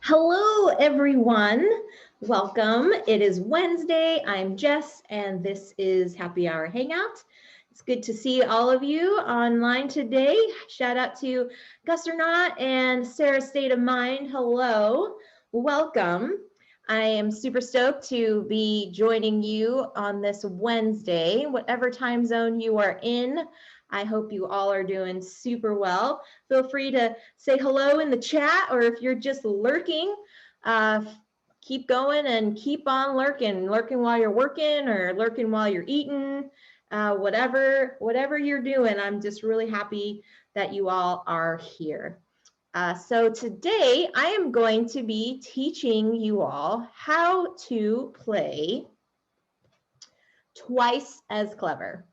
Hello, everyone. Welcome. It is Wednesday. I'm Jess, and this is Happy Hour Hangout. It's good to see all of you online today. Shout out to Gus or Not and Sarah State of Mind. Hello. Welcome. I am super stoked to be joining you on this Wednesday, whatever time zone you are in. I hope you all are doing super well. Feel free to say hello in the chat, or if you're just lurking, keep going and keep on lurking while you're working or lurking while you're eating, whatever you're doing. I'm just really happy that you all are here. So today I am going to be teaching you all how to play Twice as Clever.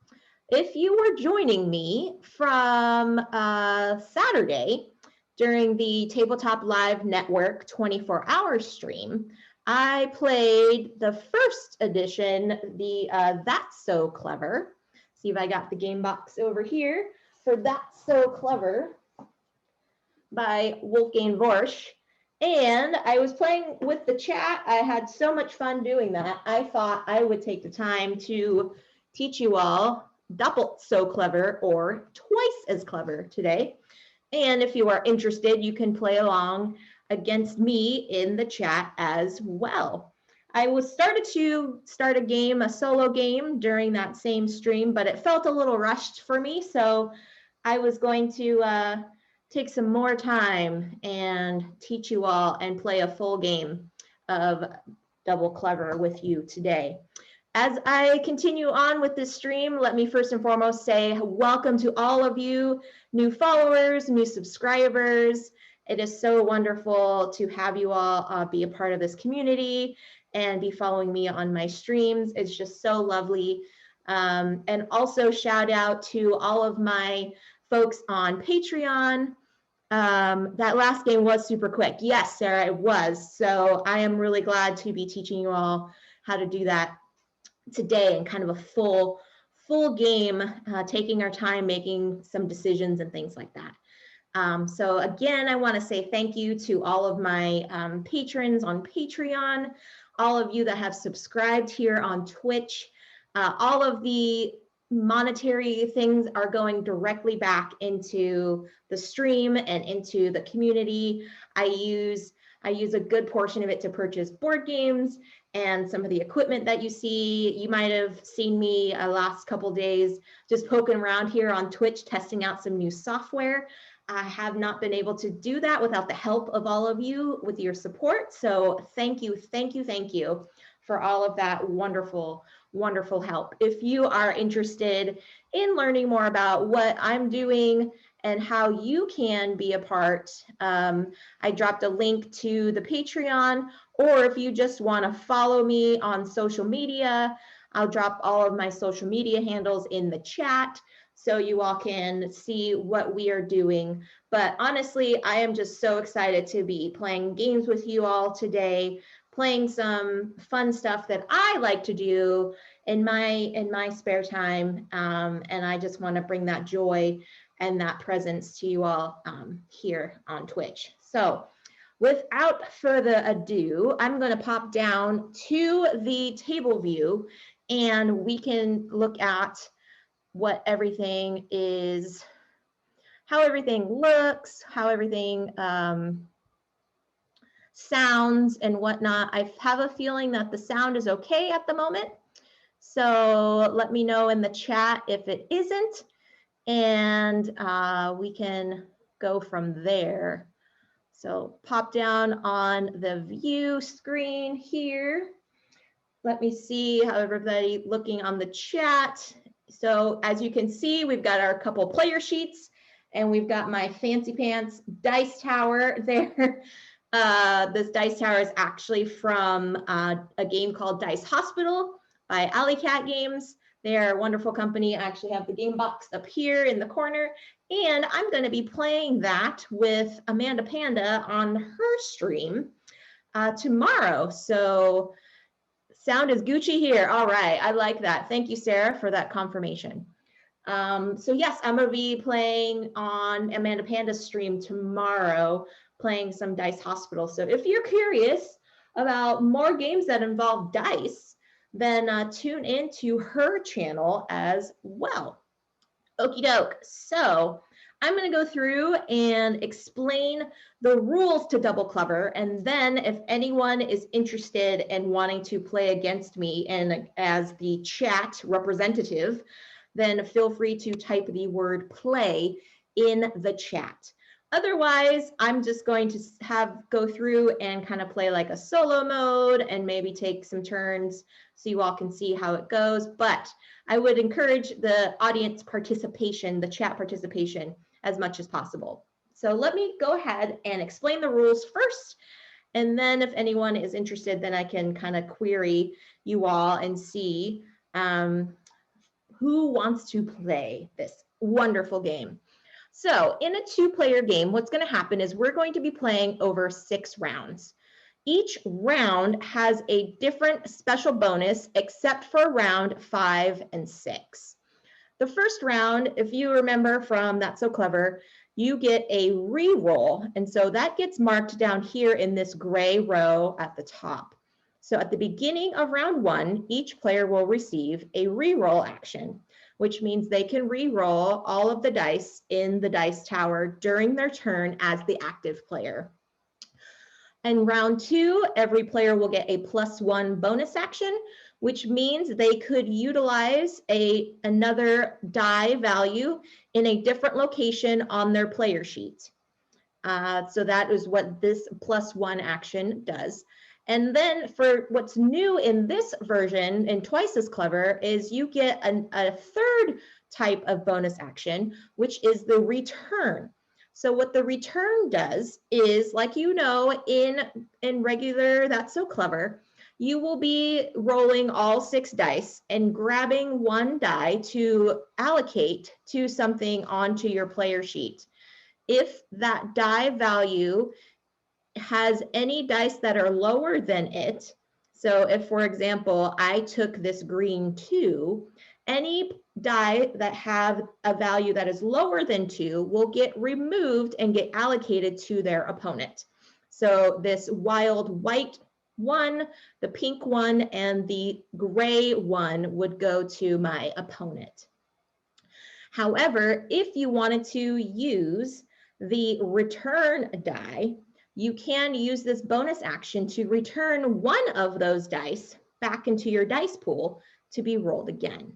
If you were joining me from Saturday during the Tabletop Live Network 24-hour stream, I played the first edition, the That's So Clever. See if I got the game box over here for That's So Clever by Wolfgang Vorsch. And I was playing with the chat. I had so much fun doing that. I thought I would take the time to teach you all double so clever or twice as clever today. And if you are interested, you can play along against me in the chat as well. I started to start a solo game during that same stream, but it felt a little rushed for me. So I was going to take some more time and teach you all and play a full game of Double Clever with you today. As I continue on with this stream, let me first and foremost say welcome to all of you, new followers, new subscribers. It is so wonderful to have you all be a part of this community and be following me on my streams. It's just so lovely. And also shout out to all of my folks on Patreon. That last game was super quick. Yes, Sarah, it was. So I am really glad to be teaching you all how to do that today in kind of a full game, taking our time, making some decisions and things like that. So again, I want to say thank you to all of my patrons on Patreon, all of you that have subscribed here on Twitch. All of the monetary things are going directly back into the stream and into the community. I use a good portion of it to purchase board games and some of the equipment that you see. You might have seen me last couple days just poking around here on Twitch, testing out some new software. I have not been able to do that without the help of all of you with your support. So thank you for all of that wonderful help. If you are interested in learning more about what I'm doing and how you can be a part, I dropped a link to the Patreon, or if you just want to follow me on social media, I'll drop all of my social media handles in the chat so you all can see what we are doing. But honestly, I am just so excited to be playing games with you all today, playing some fun stuff that I like to do in my spare time, and I just want to bring that joy and that presence to you all here on Twitch. So without further ado, I'm going to pop down to the table view and we can look at what everything is, how everything looks, how everything sounds and whatnot. I have a feeling that the sound is okay at the moment. So let me know in the chat if it isn't, and we can go from there. So pop down on the view screen here. Let me see how everybody looking on the chat. So as you can see, we've got our couple player sheets and we've got my fancy pants dice tower there. This dice tower is actually from a game called Dice Hospital by Alley Cat Games. They are a wonderful company. I actually have the game box up here in the corner, and I'm going to be playing that with Amanda Panda on her stream tomorrow. So sound is Gucci here. All right, I like that. Thank you, Sarah, for that confirmation. So yes, I'm gonna be playing on Amanda Panda's stream tomorrow, playing some Dice Hospital. So if you're curious about more games that involve dice, then tune into her channel as well. Okie doke. So I'm going to go through and explain the rules to Double Clever. And then if anyone is interested in wanting to play against me and as the chat representative, then feel free to type the word play in the chat. Otherwise, I'm just going to go through and kind of play like a solo mode and maybe take some turns so you all can see how it goes. But I would encourage the audience participation, the chat participation, as much as possible. So let me go ahead and explain the rules first. And then if anyone is interested, then I can kind of query you all and see who wants to play this wonderful game. So in a two-player game, what's going to happen is we're going to be playing over 6 rounds. Each round has a different special bonus except for round 5 and 6. The first round, if you remember from That's So Clever, you get a re-roll. And so that gets marked down here in this gray row at the top. So at the beginning of round 1, each player will receive a re-roll action, which means they can re-roll all of the dice in the dice tower during their turn as the active player. In round 2, every player will get a +1 bonus action, which means they could utilize another die value in a different location on their player sheet. So that is what this +1 action does. And then for what's new in this version, and Twice as Clever, is you get a third type of bonus action, which is the return. So what the return does is, like you know, in regular That's So Clever, you will be rolling all 6 dice and grabbing 1 die to allocate to something onto your player sheet. If that die value has any dice that are lower than it, so if, for example, I took this green 2, any die that have a value that is lower than 2 will get removed and get allocated to their opponent. So this wild white 1, the pink 1, and the gray 1 would go to my opponent. However, if you wanted to use the return die, you can use this bonus action to return 1 of those dice back into your dice pool to be rolled again.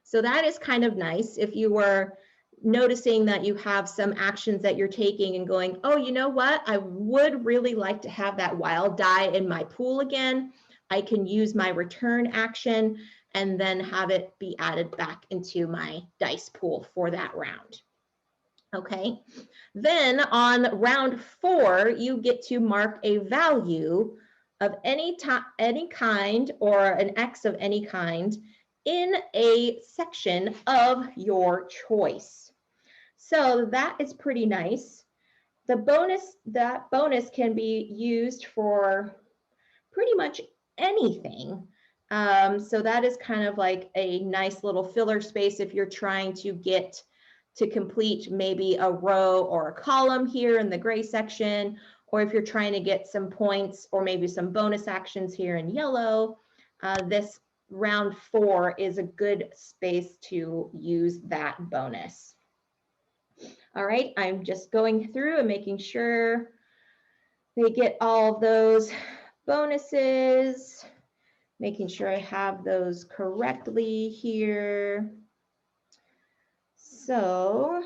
So that is kind of nice if you were noticing that you have some actions that you're taking and going, oh, you know what? I would really like to have that wild die in my pool again. I can use my return action and then have it be added back into my dice pool for that round. Okay, then on round 4, you get to mark a value of any kind or an X of any kind in a section of your choice. So that is pretty nice. That bonus can be used for pretty much anything. So that is kind of like a nice little filler space if you're trying to get to complete maybe a row or a column here in the gray section, or if you're trying to get some points or maybe some bonus actions here in yellow. This round 4 is a good space to use that bonus. All right, I'm just going through and making sure they get all of those bonuses, making sure I have those correctly here. So,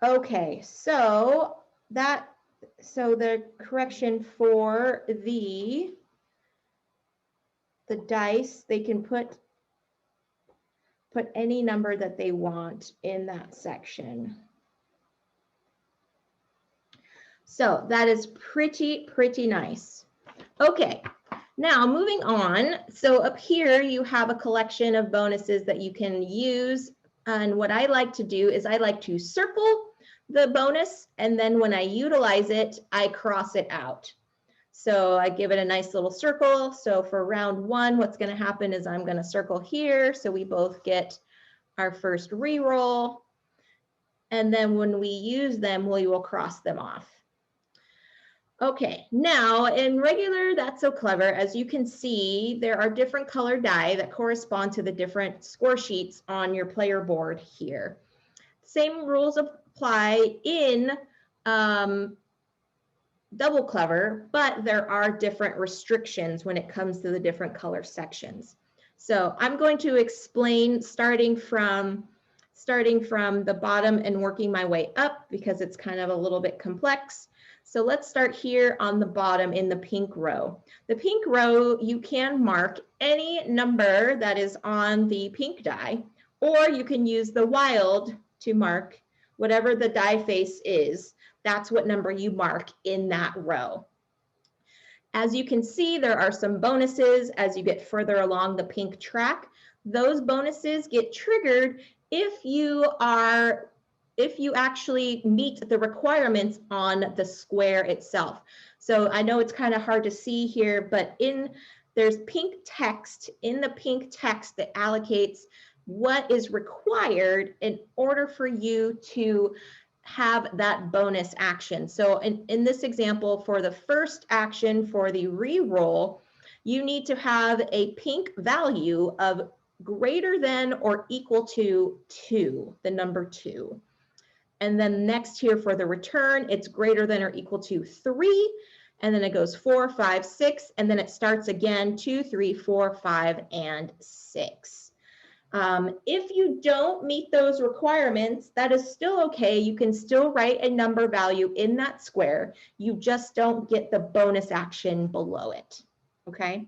okay, so the correction for the dice, they can put any number that they want in that section. So that is pretty nice. Okay, now moving on. So up here you have a collection of bonuses that you can use. And what I like to do is I like to circle the bonus, and then when I utilize it, I cross it out. So I give it a nice little circle. So for round one, what's going to happen is I'm going to circle here. So we both get our first reroll. And then when we use them, we will cross them off. Okay, now in regular That's So Clever, as you can see, there are different colored die that correspond to the different score sheets on your player board here. Same rules apply in Double Clever, but there are different restrictions when it comes to the different color sections. So I'm going to explain starting from the bottom and working my way up because it's kind of a little bit complex. So let's start here on the bottom in the pink row. The pink row, you can mark any number that is on the pink die, or you can use the wild to mark whatever the die face is. That's what number you mark in that row. As you can see, there are some bonuses as you get further along the pink track. Those bonuses get triggered if you actually meet the requirements on the square itself. So I know it's kind of hard to see here, but there's pink text in the pink text that allocates what is required in order for you to have that bonus action. So in this example, for the first action for the re-roll, you need to have a pink value of greater than or equal to 2, the number 2. And then next here for the return, it's greater than or equal to 3. And then it goes 4, 5, 6, and then it starts again 2, 3, 4, 5, and 6. If you don't meet those requirements, that is still okay. You can still write a number value in that square. You just don't get the bonus action below it. Okay,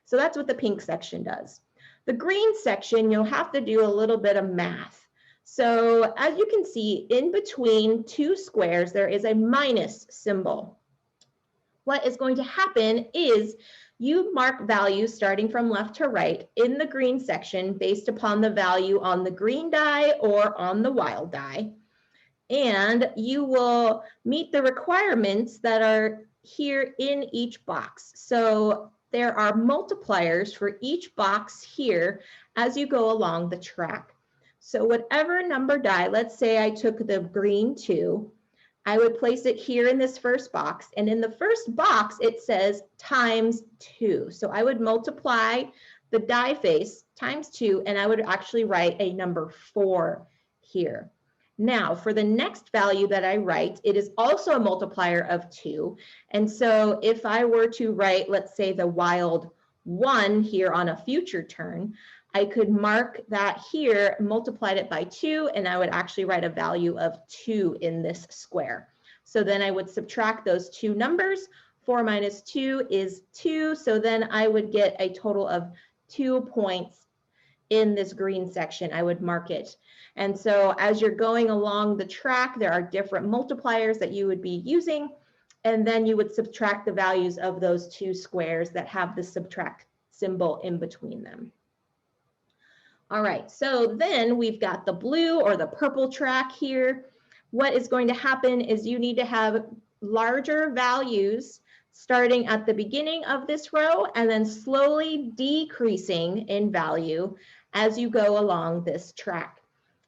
so that's what the pink section does. The green section, you'll have to do a little bit of math. So as you can see, in between two squares, there is a minus symbol. What is going to happen is you mark values starting from left to right in the green section based upon the value on the green die or on the wild die. And you will meet the requirements that are here in each box. So there are multipliers for each box here as you go along the track. So whatever number die, let's say I took the green 2, I would place it here in this first box. And in the first box, it says times 2. So I would multiply the die face times 2, and I would actually write a number 4 here. Now, for the next value that I write, it is also a multiplier of 2. And so if I were to write, let's say, the wild 1 here on a future turn, I could mark that here, multiplied it by 2, and I would actually write a value of 2 in this square. So then I would subtract those two numbers. 4 minus 2 is 2. So then I would get a total of 2 points in this green section. I would mark it. And so as you're going along the track, there are different multipliers that you would be using. And then you would subtract the values of those two squares that have the subtract symbol in between them. All right, so then we've got the blue or the purple track here. What is going to happen is you need to have larger values starting at the beginning of this row and then slowly decreasing in value as you go along this track.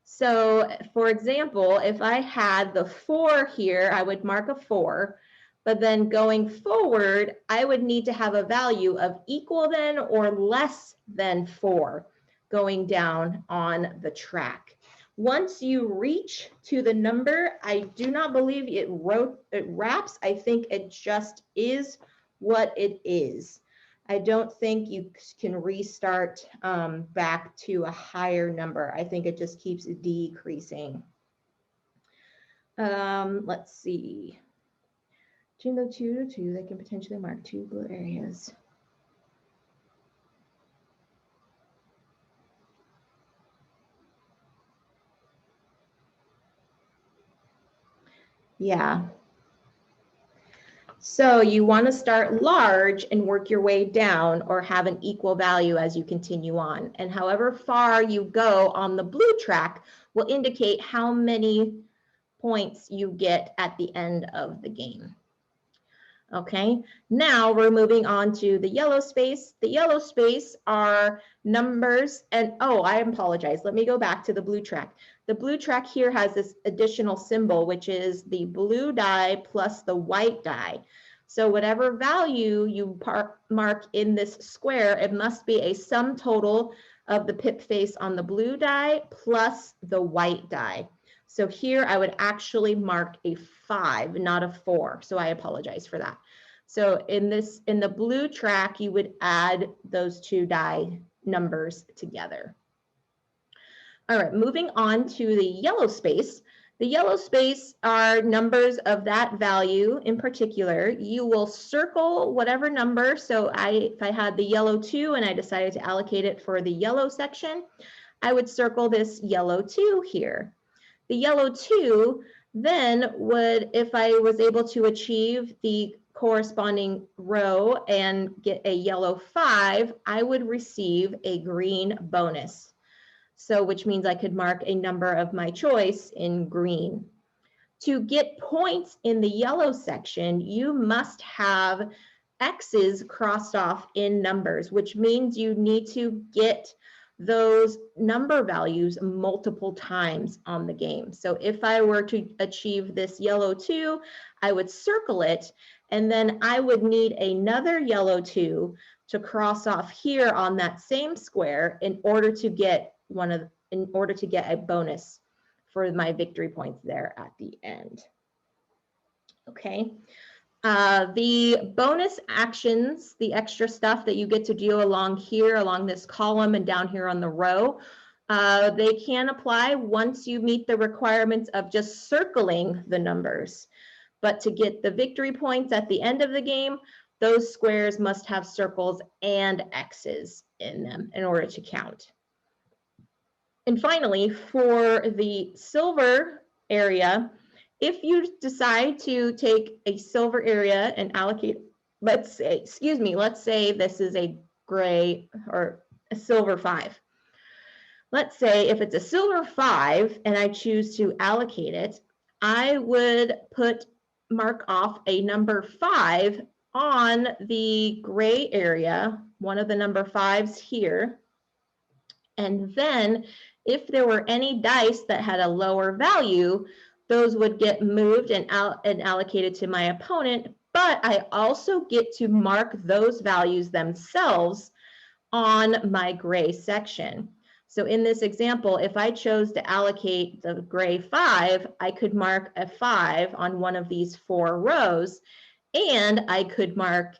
So for example, if I had the 4 here, I would mark a 4, but then going forward, I would need to have a value of equal than or less than 4 going down on the track. Once you reach to the number, I do not believe it wraps. I think it just is what it is. I don't think you can restart back to a higher number. I think it just keeps decreasing. Let's see. Between the 2 to 2, they can potentially mark 2 blue areas. Yeah. So you want to start large and work your way down or have an equal value as you continue on. And however far you go on the blue track will indicate how many points you get at the end of the game. Okay, now we're moving on to the yellow space. The yellow space are numbers, and oh, I apologize. Let me go back to the blue track. The blue track here has this additional symbol, which is the blue die plus the white die. So whatever value you mark in this square, it must be a sum total of the pip face on the blue die plus the white die. So here I would actually mark a 5, not a 4. So I apologize for that. So in the blue track, you would add those two die numbers together. All right, moving on to the yellow space. The yellow space are numbers of that value in particular. You will circle whatever number. So if I had the yellow 2 and I decided to allocate it for the yellow section, I would circle this yellow 2 here. The yellow 2 then would, if I was able to achieve the corresponding row and get a yellow 5, I would receive a green bonus. So which means I could mark a number of my choice in green. To get points in the yellow section, you must have X's crossed off in numbers, which means you need to get those number values multiple times on the game. So if I were to achieve this yellow 2, I would circle it, and then I would need another yellow 2 to cross off here on that same square in order to get a bonus for my victory points there at the end. Okay. The bonus actions, the extra stuff that you get to do along here, along this column and down here on the row, they can apply once you meet the requirements of just circling the numbers. But to get the victory points at the end of the game, those squares must have circles and X's in them in order to count. And finally, for the silver area, if you decide to take a silver area and allocate, let's say this is a gray or a silver 5. Let's say if it's a silver 5 and I choose to allocate it, I would mark off a number 5 on the gray area, one of the number 5s here. And then if there were any dice that had a lower value, those would get moved and allocated to my opponent, but I also get to mark those values themselves on my gray section. So in this example, if I chose to allocate the gray 5, I could mark a 5 on one of these 4 rows, and I can mark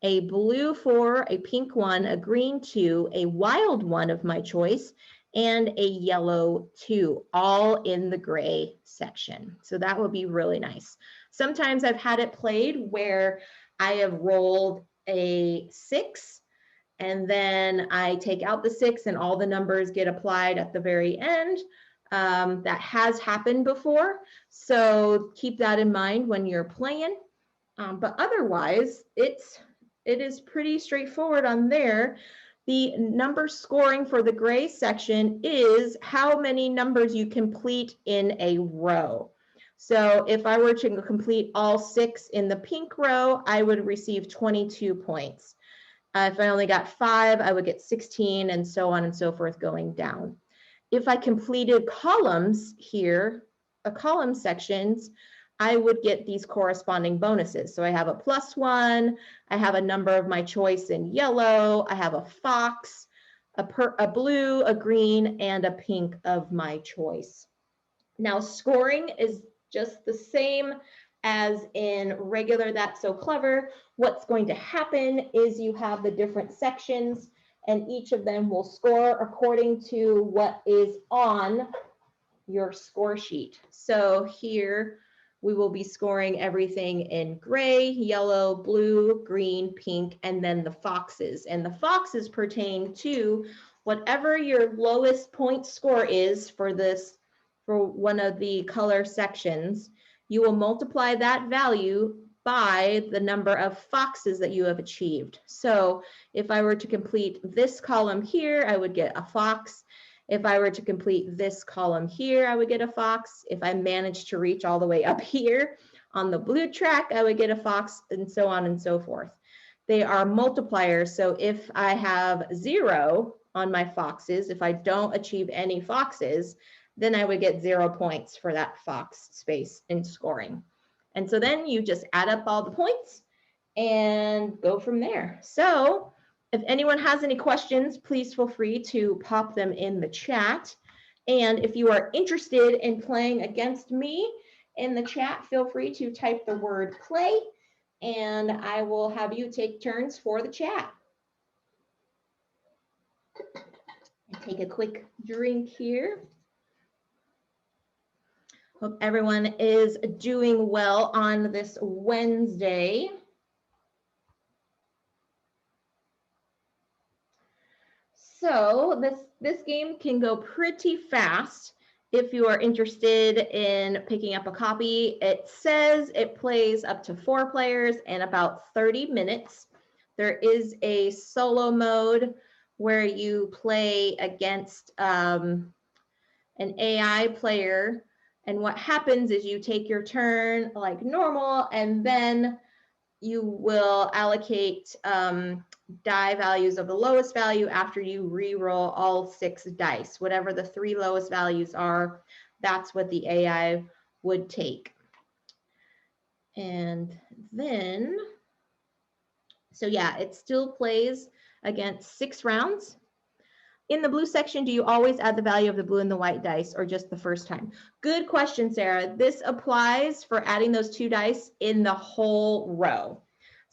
a blue 4, a pink 1, a green 2, a wild 1 of my choice, and a yellow 2, all in the gray section. So that would be really nice. Sometimes I've had it played where I have rolled a 6, and then I take out the 6 and all the numbers get applied at the very end. That has happened before, so keep that in mind when you're playing. But otherwise, it is pretty straightforward on there. The number scoring for the gray section is how many numbers you complete in a row. So if I were to complete all 6 in the pink row, I would receive 22 points. If I only got 5, I would get 16, and so on and so forth going down. If I completed columns here, column sections, I would get these corresponding bonuses. So I have a +1, I have a number of my choice in yellow, I have a fox, a blue, a green, and a pink of my choice. Now scoring is just the same as in regular That's So Clever. What's going to happen is you have the different sections, and each of them will score according to what is on your score sheet. So here we will be scoring everything in gray, yellow, blue, green, pink, and then the foxes. And the foxes pertain to whatever your lowest point score is for one of the color sections. You will multiply that value by the number of foxes that you have achieved. So if I were to complete this column here, I would get a fox. If I were to complete this column here, I would get a fox. If I managed to reach all the way up here, On the blue track, I would get a fox, and so on and so forth. They are multipliers, so if I have 0 on my foxes, if I don't achieve any foxes, then I would get 0 points for that fox space in scoring. And so then you just add up all the points and go from there. So if anyone has any questions, please feel free to pop them in the chat. And if you are interested in playing against me in the chat, feel free to type the word play, and I will have you take turns for the chat. Take a quick drink here. Hope everyone is doing well on this Wednesday. So this game can go pretty fast if you are interested in picking up a copy. It says it plays up to 4 players in about 30 minutes. There is a solo mode where you play against an AI player. And what happens is you take your turn like normal, and then you will allocate die values of the lowest value after you re-roll all 6 dice. Whatever the 3 lowest values are, that's what the AI would take. And then, so yeah, it still plays against 6 rounds. In the blue section, do you always add the value of the blue and the white dice, or just the first time? Good question, Sarah. This applies for adding those 2 dice in the whole row.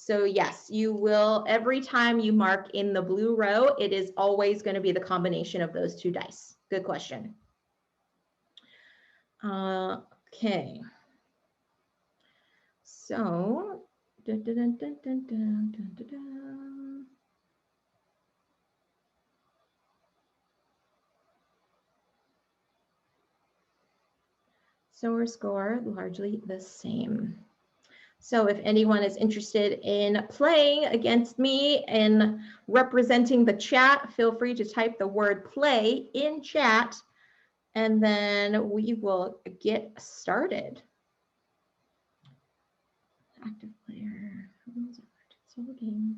So yes, you will, every time you mark in the blue row, it is always going to be the combination of those 2 dice. Good question. Okay. So, so our score largely the same. So if anyone is interested in playing against me and representing the chat, feel free to type the word play in chat, and then we will get started. Active player, solo game.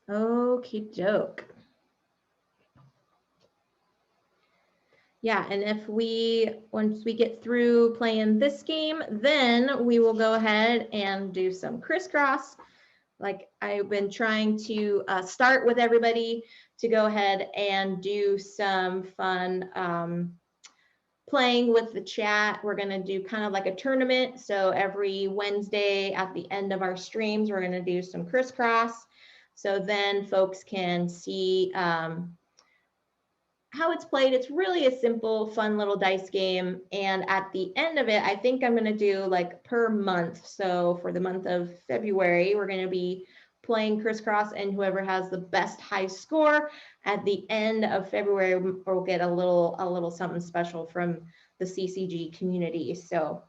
Okie doke. Yeah, and if once we get through playing this game, then we will go ahead and do some crisscross. Like I've been trying to start with everybody to go ahead and do some fun playing with the chat. We're gonna do kind of like a tournament. So every Wednesday at the end of our streams, we're gonna do some crisscross. So then folks can see how it's played. It's really a simple, fun little dice game. And at the end of it, I think I'm gonna do like per month. So for the month of February, we're gonna be playing crisscross, and whoever has the best high score at the end of February will get a little something special from the CCG community. So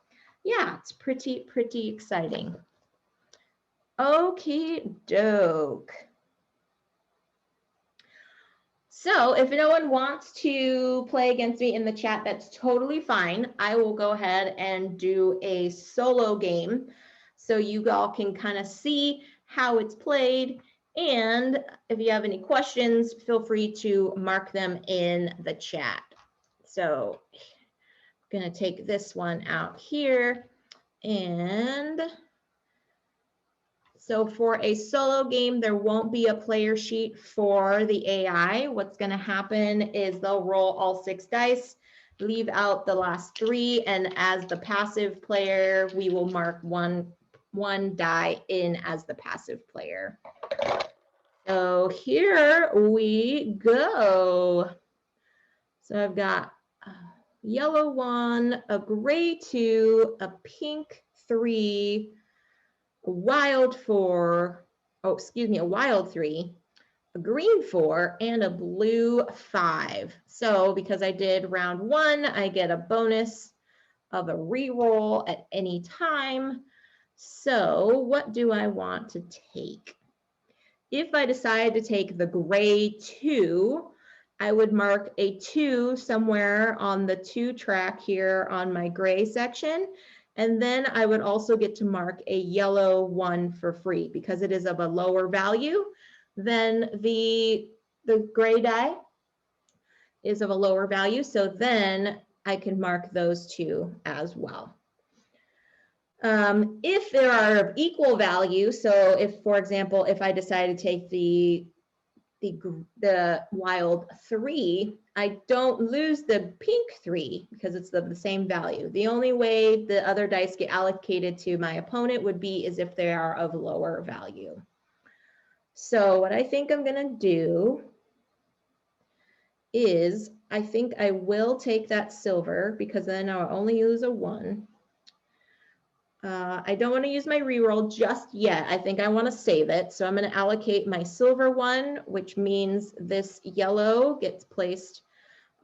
yeah, it's pretty exciting. Okie doke. So if no one wants to play against me in the chat, that's totally fine. I will go ahead and do a solo game so you all can kind of see how it's played. And if you have any questions, feel free to mark them in the chat. So I'm going to take this one out here. And so for a solo game, there won't be a player sheet for the AI. What's going to happen is they'll roll all 6 dice, leave out the last 3, and as the passive player, we will mark one die in as the passive player. So here we go. So I've got a yellow 1, a gray 2, a pink 3, a wild 4, oh, excuse me, a wild 3, a green 4, and a blue 5. So because I did round 1, I get a bonus of a reroll at any time. So what do I want to take? If I decide to take the gray 2, I would mark a 2 somewhere on the 2 track here on my gray section. And then I would also get to mark a yellow 1 for free because it is of a lower value than the gray die is of a lower value. So then I can mark those 2 as well. If there are of equal value, so if, for example, if I decide to take the wild 3, I don't lose the pink 3 because it's of the same value. The only way the other dice get allocated to my opponent would be is if they are of lower value. So what I think I'm gonna do is I think I will take that silver because then I'll only use a 1. I don't want to use my reroll just yet. I think I want to save it. So I'm going to allocate my silver 1, which means this yellow gets placed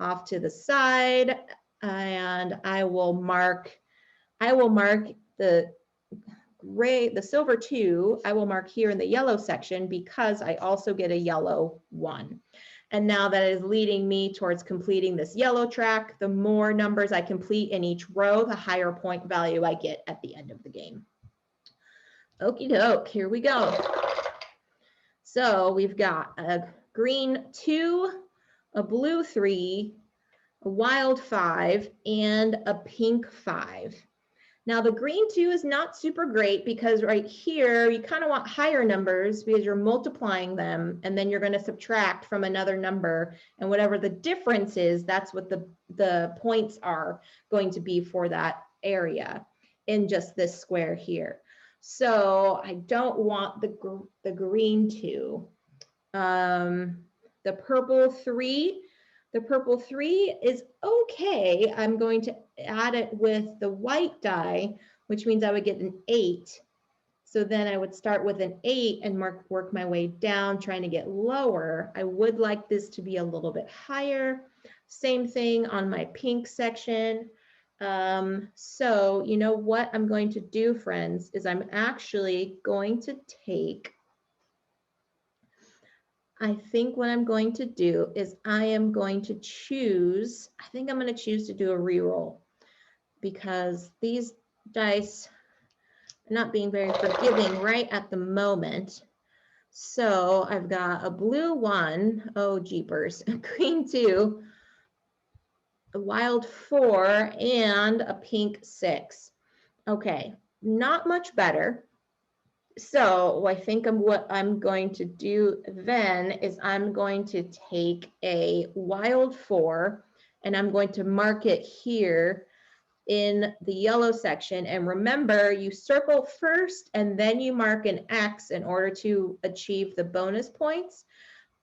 off to the side. And I will mark the gray, the silver 2, I will mark here in the yellow section because I also get a yellow 1. And now that is leading me towards completing this yellow track. The more numbers I complete in each row, the higher point value I get at the end of the game. Okie doke, here we go. So we've got a green 2, a blue 3, a wild 5, and a pink 5. Now the green 2 is not super great because right here, you kind of want higher numbers because you're multiplying them and then you're going to subtract from another number, and whatever the difference is, that's what the points are going to be for that area in just this square here. So I don't want the green 2. The purple 3. The purple 3 is okay. I'm going to add it with the white die, which means I would get an 8. So then I would start with an 8 and work my way down, trying to get lower. I would like this to be a little bit higher. Same thing on my pink section. So you know what I'm going to do, friends, is I'm actually going to take, I think what I'm going to do is I am going to choose, I think I'm going to choose to do a reroll because these dice are not being very forgiving right at the moment. So I've got a blue 1, oh jeepers, a green 2, a wild 4, and a pink 6. Okay, not much better. So I think what I'm going to do then is I'm going to take a wild 4 and I'm going to mark it here in the yellow section. And remember, you circle first and then you mark an X in order to achieve the bonus points.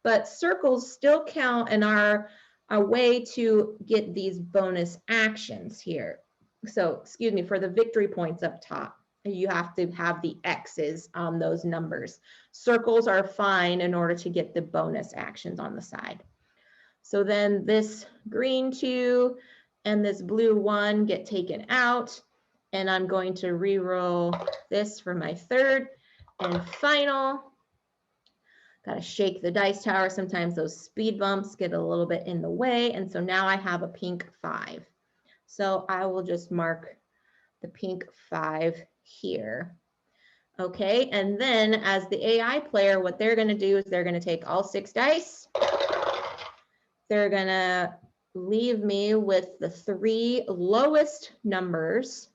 But circles still count and are a way to get these bonus actions here. So, excuse me, for the victory points up top, you have to have the X's on those numbers. Circles are fine in order to get the bonus actions on the side. So then this green 2 and this blue 1 get taken out, and I'm going to re-roll this for my third and final. Got to shake the dice tower. Sometimes those speed bumps get a little bit in the way, and so now I have a pink 5. So I will just mark the pink 5 here. Okay, and then as the AI player, what they're going to do is they're going to take all 6 dice. They're going to leave me with the 3 lowest numbers.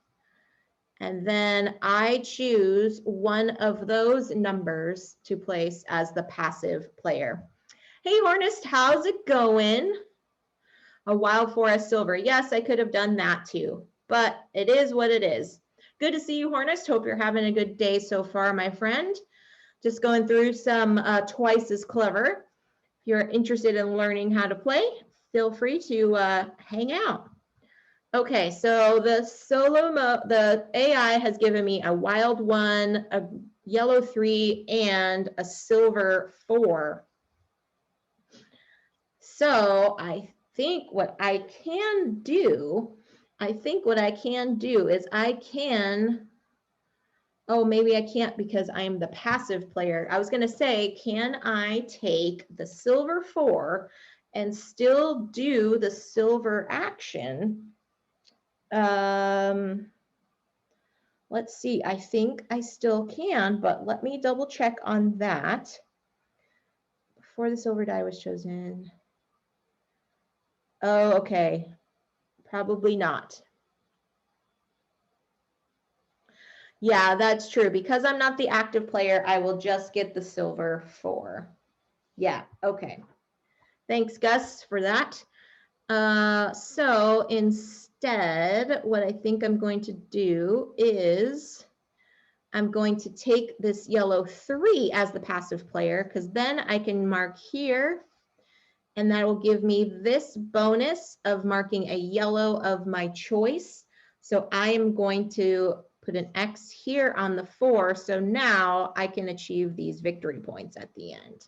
And then I choose one of those numbers to place as the passive player. Hey, Hornist, how's it going? A wild forest silver. Yes, I could have done that too, but it is what it is. Good to see you, Hornist. Hope you're having a good day so far, my friend. Just going through some Twice as Clever. If you're interested in learning how to play, feel free to hang out. Okay, so the AI has given me a wild 1, a yellow 3, and a silver 4. So I think what I can do is I can, Oh, maybe I can't because I am the passive player. I was going to say, can I take the silver 4 and still do the silver action? Let's see. I think I still can, but let me double check on that. Before the silver die was chosen. Oh, okay. Probably not. Yeah, that's true. Because I'm not the active player, I will just get the silver 4. Yeah, okay. Thanks, Gus, for that. So instead, what I think I'm going to do is I'm going to take this yellow 3 as the passive player, because then I can mark here, and that will give me this bonus of marking a yellow of my choice. So I am going to put an X here on the 4, so now I can achieve these victory points at the end.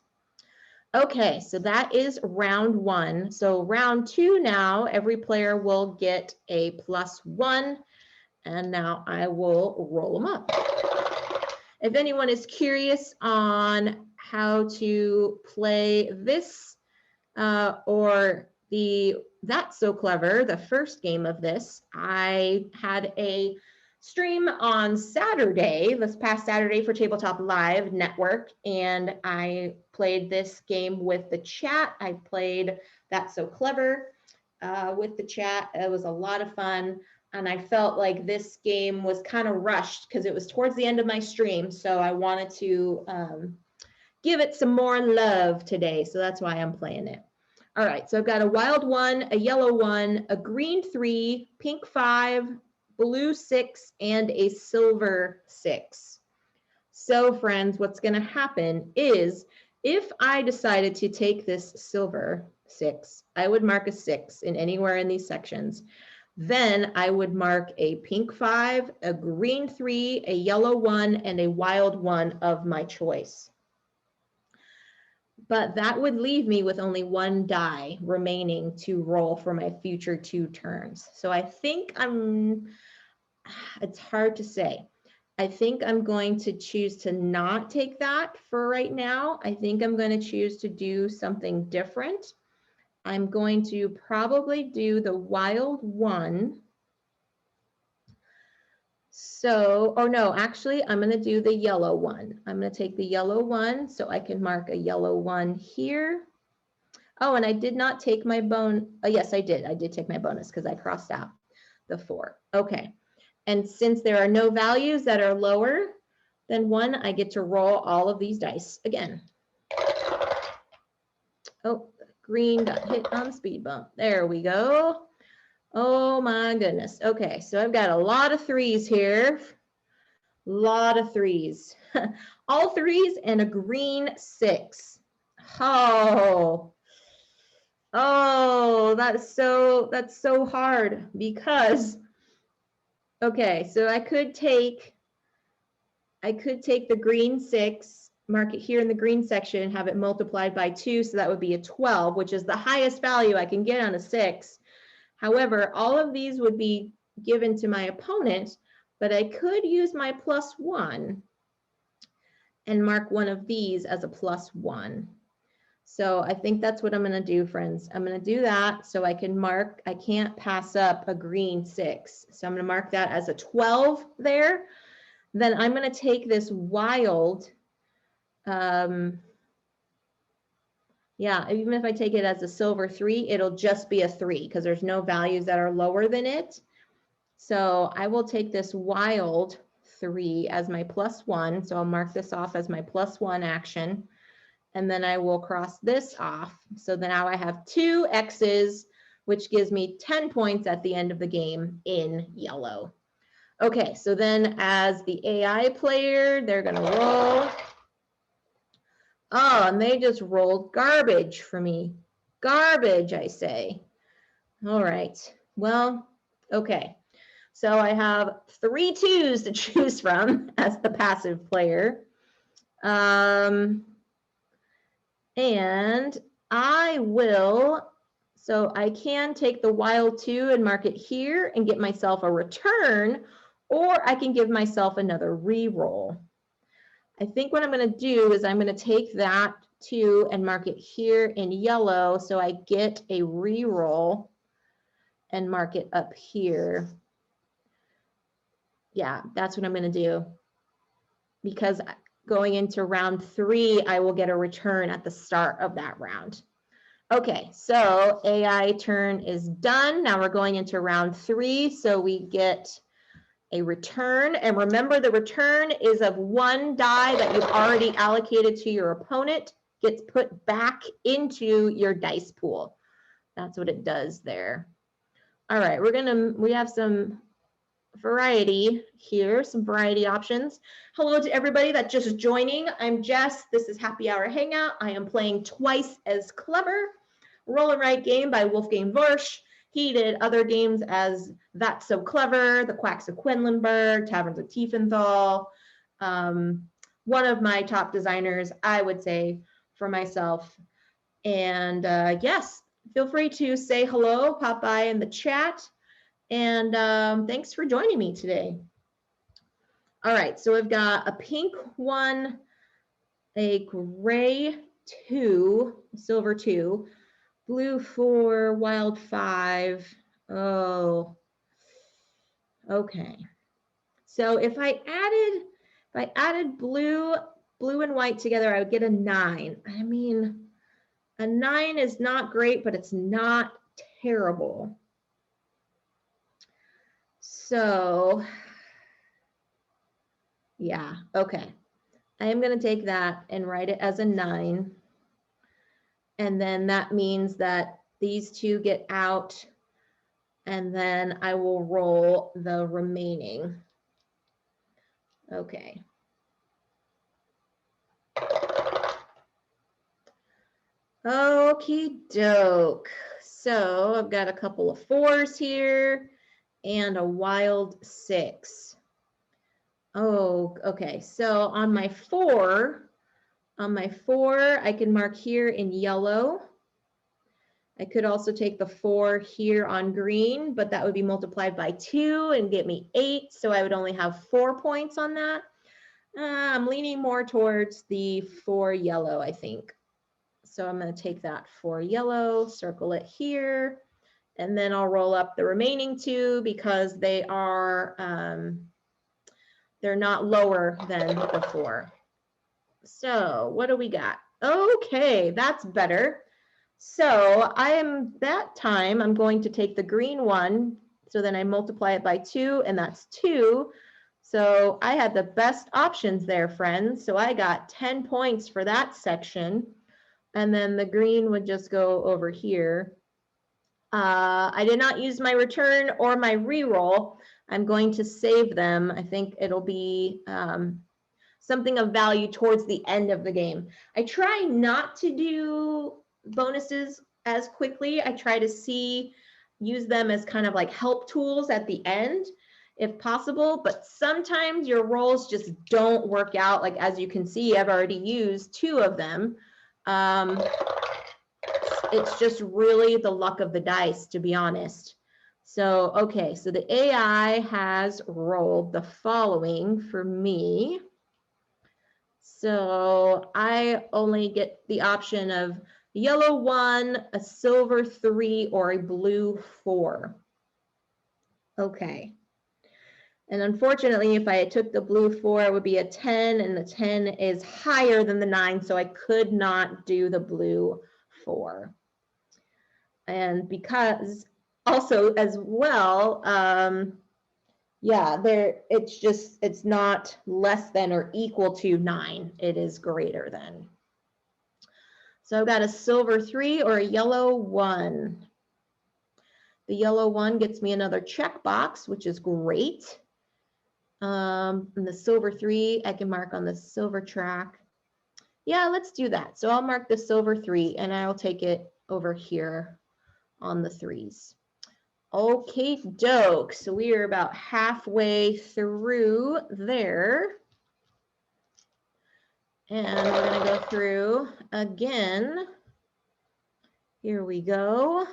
Okay, so that is round 1. So round 2 now, every player will get a +1, and now I will roll them up. If anyone is curious on how to play this or That's So Clever, the first game of this, I had a stream on Saturday, this past Saturday for Tabletop Live Network, and I played this game with the chat. I played That's So Clever with the chat. It was a lot of fun, and I felt like this game was kind of rushed because it was towards the end of my stream, so I wanted to give it some more love today, so that's why I'm playing it. All right, so I've got a wild 1, a yellow 1, a green 3, pink 5, blue 6, and a silver 6. So friends, what's going to happen is if I decided to take this silver 6, I would mark a 6 in anywhere in these sections. Then I would mark a pink 5, a green 3, a yellow 1, and a wild 1 of my choice. But that would leave me with only 1 die remaining to roll for my future 2 turns. So I think it's hard to say. I think I'm going to choose to not take that for right now. I think I'm going to choose to do something different. I'm going to probably do the wild 1. So, or no, actually, I'm going to do the yellow 1. I'm going to take the yellow 1 so I can mark a yellow 1 here. Oh, and I did not take my yes, I did. I did take my bonus because I crossed out the 4. Okay. And since there are no values that are lower than 1, I get to roll all of these dice again. Oh, green got hit on the speed bump. There we go. Oh my goodness. Okay, so I've got a lot of 3s here. Lot of 3s. All 3s and a green 6. Oh, that's so hard because, okay, so I could take the green 6, mark it here in the green section, have it multiplied by 2, so that would be a 12, which is the highest value I can get on a 6. However, all of these would be given to my opponent, but I could use my +1 and mark one of these as a +1. So I think that's what I'm going to do, friends. I'm going to do that so I can mark, I can't pass up a green 6. So I'm going to mark that as a 12 there. Then I'm going to take this wild, yeah, even if I take it as a silver 3, it'll just be a 3 because there's no values that are lower than it. So I will take this wild 3 as my +1. So I'll mark this off as my +1 action. And then I will cross this off. So then now I have 2 X's, which gives me 10 points at the end of the game in yellow. Okay, so then as the AI player, they're going to roll. Oh, and they just rolled garbage for me. Garbage, I say. All right, well, okay. So I have 3 2s to choose from as the passive player. And I will, so I can take the wild 2 and mark it here and get myself a return, or I can give myself another re-roll. I think what I'm going to do is I'm going to take that 2 and mark it here in yellow so I get a re-roll and mark it up here. Yeah, that's what I'm going to do, because going into round 3, I will get a return at the start of that round. Okay, so AI turn is done. Now we're going into round 3, so we get a return. And remember, the return is of 1 die that you've already allocated to your opponent, gets put back into your dice pool. That's what it does there. All right, we have some variety here, some variety options. Hello to everybody that's just joining. I'm Jess. This is Happy Hour Hangout. I am playing Twice as Clever, Roll and Write game by Wolfgang Warsch. He did other games as That's So Clever, The Quacks of Quedlinburg, Taverns of Tiefenthal. One of my top designers, I would say, for myself. And yes, feel free to say hello, pop by in the chat. And thanks for joining me today. All right, so we've got a pink 1, a gray 2, silver 2, blue 4, wild 5. Oh, okay. So if I added blue and white together, I would get a 9. I mean, a 9 is not great, but it's not terrible. So yeah, okay. I am going to take that and write it as a 9. And then that means that these 2 get out, and then I will roll the remaining. Okay. Okie doke. So I've got a couple of 4s here and a wild 6. Oh, okay. So on my 4, I can mark here in yellow. I could also take the 4 here on green, but that would be multiplied by 2 and get me 8. So I would only have 4 points on that. I'm leaning more towards the 4 yellow, I think. So I'm going to take that 4 yellow, circle it here, and then I'll roll up the remaining 2 because they are, they're not lower than the 4. So what do we got? Okay, that's better. So I'm going to take the green 1. So then I multiply it by 2, and that's 2. So I had the best options there, friends. So I got 10 points for that section. And then the green would just go over here. I did not use my return or my reroll. I'm going to save them. I think it'll be something of value towards the end of the game. I try not to do bonuses as quickly. I try to use them as kind of like help tools at the end if possible, but sometimes your rolls just don't work out. Like, as you can see, I've already used 2 of them. It's just really the luck of the dice, to be honest. So, okay, so the AI has rolled the following for me. So I only get the option of yellow 1, a silver 3, or a blue 4. Okay. And unfortunately, if I took the blue 4, it would be a 10, and the 10 is higher than the 9, so I could not do the blue 4. And because also as well, yeah, it's not less than or equal to 9. It is greater than. So I've got a silver 3 or a yellow 1. The yellow 1 gets me another checkbox, which is great. And the silver 3, I can mark on the silver track. Yeah, let's do that. So I'll mark the silver 3, and I'll take it over here on the 3s. Okay, doke. So we are about halfway through there. And we're going to go through again. Here we go.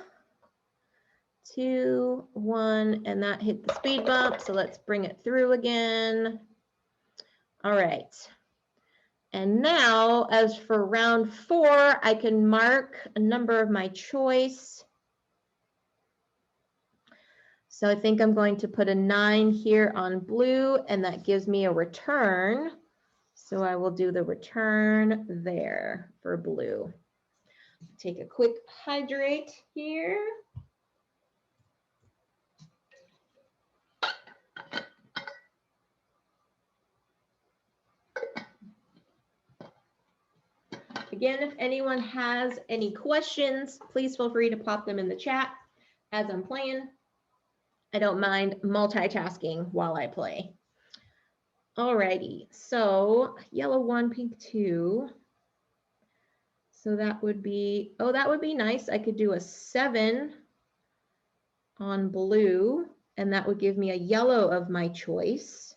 2, 1, and that hit the speed bump. So let's bring it through again. All right. And now, as for round 4, I can mark a number of my choice. So I think I'm going to put a 9 here on blue, and that gives me a return. So I will do the return there for blue. Take a quick hydrate here. Again, if anyone has any questions, please feel free to pop them in the chat as I'm playing. I don't mind multitasking while I play. Alrighty, so yellow 1, pink 2. So that would be, oh, that would be nice. I could do a 7 on blue, and that would give me a yellow of my choice.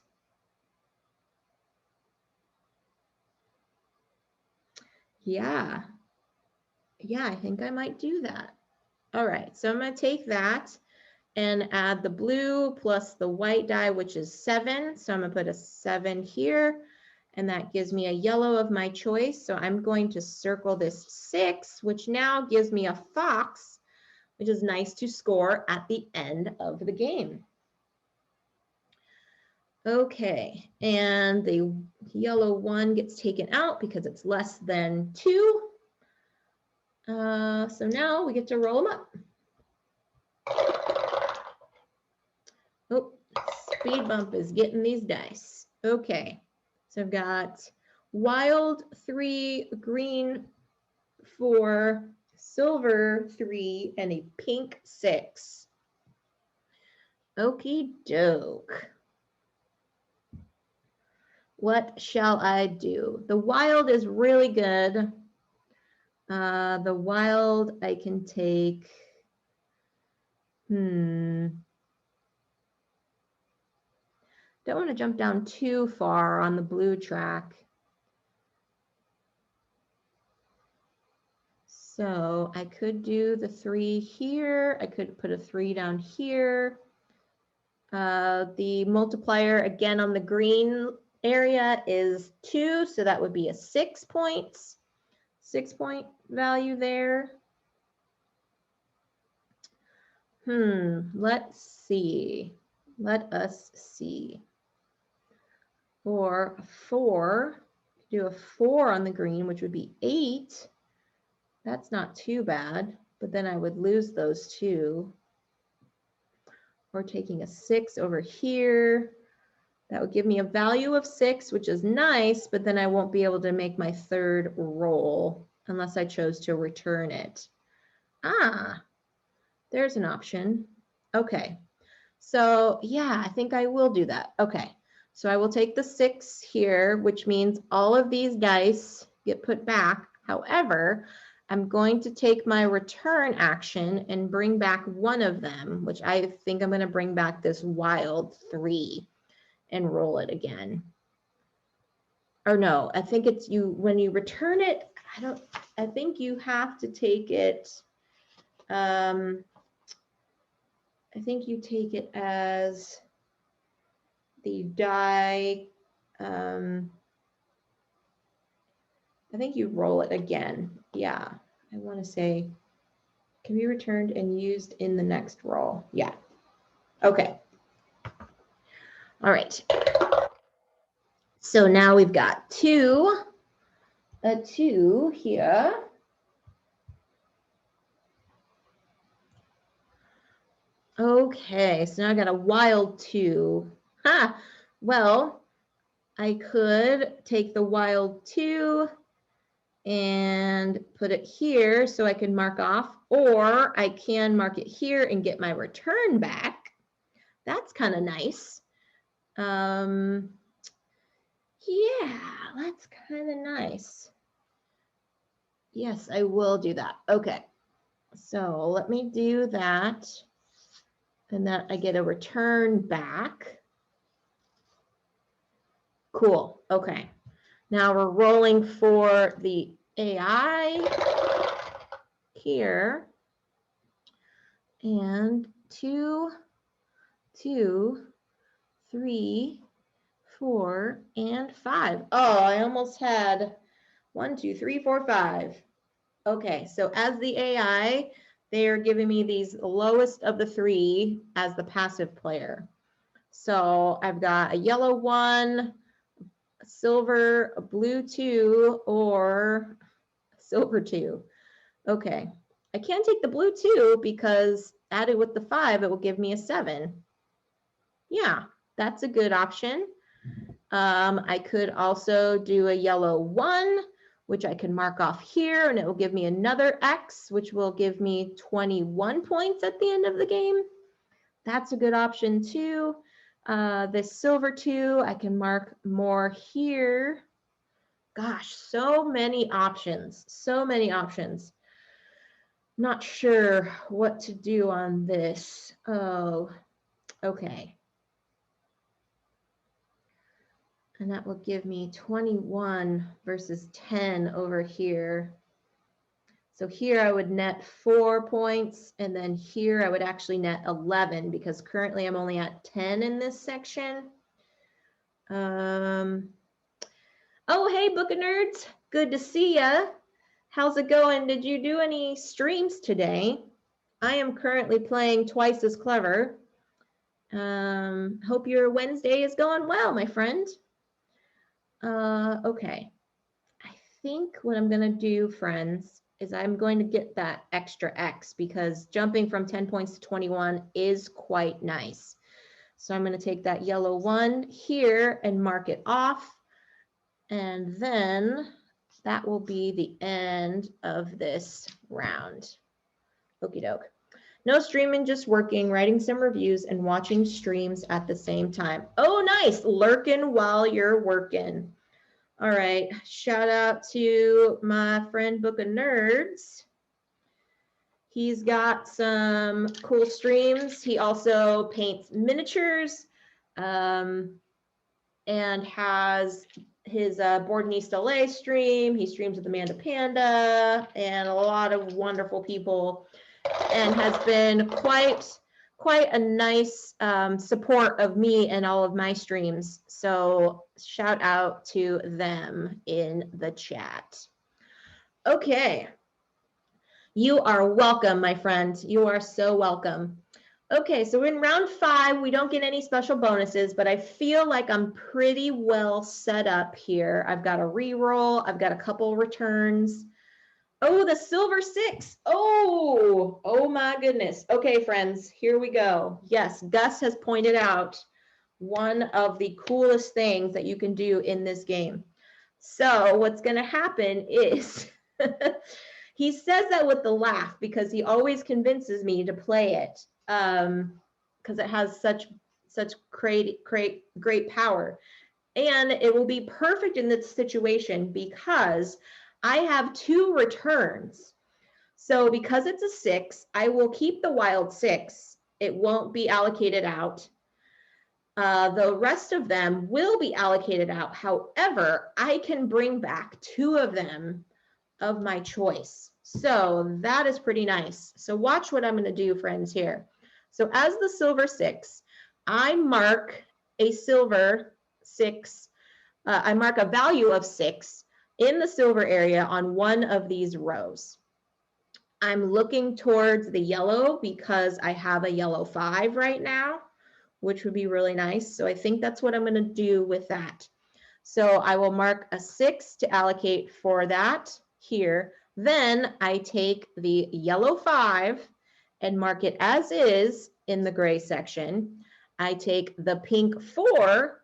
Yeah, I think I might do that. All right, so I'm going to take that and add the blue plus the white die, which is 7. So I'm going to put a 7 here, and that gives me a yellow of my choice. So I'm going to circle this 6, which now gives me a fox, which is nice to score at the end of the game. Okay, and the yellow 1 gets taken out because it's less than 2. So now we get to roll them up. Oh, speed bump is getting these dice. Okay, so I've got wild 3, green 4, silver 3, and a pink 6. Okie doke. What shall I do? The wild is really good. The wild I can take. Don't want to jump down too far on the blue track. So I could do the 3 here. I could put a 3 down here. The multiplier again on the green area is 2, so that would be a 6 points. 6-point value there. Let's see. Let us see. Or 4, do a 4 on the green, which would be 8. That's not too bad, but then I would lose those 2. Or taking a 6 over here. That would give me a value of 6, which is nice, but then I won't be able to make my 3rd roll unless I chose to return it. There's an option. Okay, so yeah, I think I will do that. Okay, so I will take the 6 here, which means all of these dice get put back. However, I'm going to take my return action and bring back one of them, which I think I'm going to bring back this wild 3 and roll it again. Or no, I think it's you, when you return it, I think you have to take it, I think you take it as the die, I think you roll it again. Yeah, I want to say, can be returned and used in the next roll. Yeah, okay. All right. So now we've got a 2 here. Okay, so now I got a wild 2. Well, I could take the wild 2 and put it here so I can mark off, or I can mark it here and get my return back. That's kind of nice. Yeah, that's kind of nice. Yes, I will do that. Okay, so let me do that. And that I get a return back. Cool, okay. Now we're rolling for the AI here. And 2, 2, 3, 4, and 5. Oh, I almost had 1, 2, 3, 4, 5. Okay, so as the AI, they are giving me these lowest of the 3 as the passive player. So I've got a yellow 1, a silver, a blue 2, or a silver 2. Okay, I can't take the blue 2 because added with the 5, it will give me a 7. Yeah, that's a good option. I could also do a yellow 1, which I can mark off here, and it will give me another X, which will give me 21 points at the end of the game. That's a good option too. This silver 2, I can mark more here. Gosh, so many options, so many options. Not sure what to do on this. Oh, okay. And that will give me 21 versus 10 over here. So here I would net 4 points, and then here I would actually net 11 because currently I'm only at 10 in this section. Oh, hey, Book of Nerds. Good to see ya. How's it going? Did you do any streams today? I am currently playing Twice as Clever. Hope your Wednesday is going well, my friend. Okay. I think what I'm going to do, friends, is I'm going to get that extra X because jumping from 10 points to 21 is quite nice. So I'm going to take that yellow 1 here and mark it off. And then that will be the end of this round. Okie doke. No streaming, just working, writing some reviews, and watching streams at the same time. Oh, nice. Lurking while you're working. All right. Shout out to my friend Book of Nerds. He's got some cool streams. He also paints miniatures and has his Boardinista Lay stream. He streams with Amanda Panda and a lot of wonderful people, and has been quite a nice support of me and all of my streams. So shout out to them in the chat. Okay. You are welcome, my friend. You are so welcome. Okay, so we're in round 5. We don't get any special bonuses, but I feel like I'm pretty well set up here. I've got a reroll. I've got a couple returns. Oh, the silver 6. Oh my goodness. Okay, friends, here we go. Yes, Gus has pointed out one of the coolest things that you can do in this game. So what's going to happen is he says that with the laugh because he always convinces me to play it because it has such great power. And it will be perfect in this situation because I have 2 returns. So because it's a 6, I will keep the wild 6. It won't be allocated out. The rest of them will be allocated out. However, I can bring back 2 of them of my choice. So that is pretty nice. So watch what I'm going to do, friends, here. So as the silver 6, I mark a silver 6. I mark a value of 6 in the silver area on one of these rows. I'm looking towards the yellow because I have a yellow 5 right now, which would be really nice. So I think that's what I'm going to do with that. So I will mark a 6 to allocate for that here. Then I take the yellow 5 and mark it as is in the gray section. I take the pink 4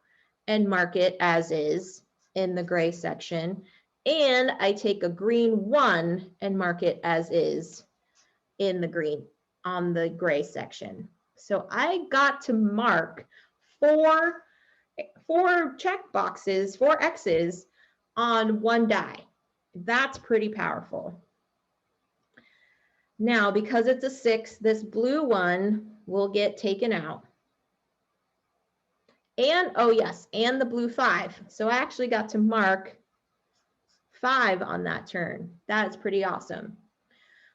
and mark it as is in the gray section. And I take a green 1 and mark it as is in the green on the gray section. So I got to mark 4 check boxes, 4 X's on one die. That's pretty powerful. Now, because it's a 6, this blue one will get taken out. And, oh yes, and the blue 5. So I actually got to mark 5 on that turn. That's pretty awesome.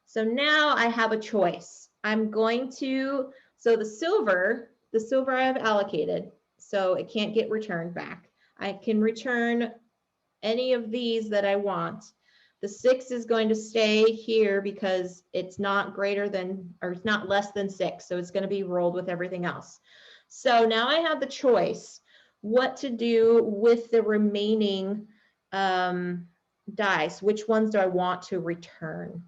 So now I have a choice. I'm going to So the silver I have allocated, so it can't get returned back. I can return any of these that I want. The 6 is going to stay here because it's not greater than, or it's not less than 6. So it's going to be rolled with everything else. So now I have the choice what to do with the remaining dice. Which ones do I want to return?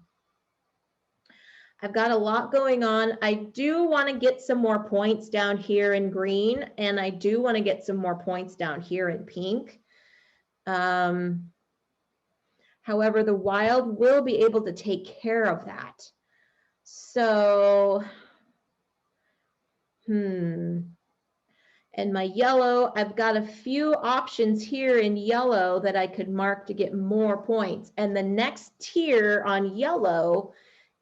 I've got a lot going on. I do want to get some more points down here in green, and I do want to get some more points down here in pink. However, the wild will be able to take care of that. So, and my yellow, I've got a few options here in yellow that I could mark to get more points. And the next tier on yellow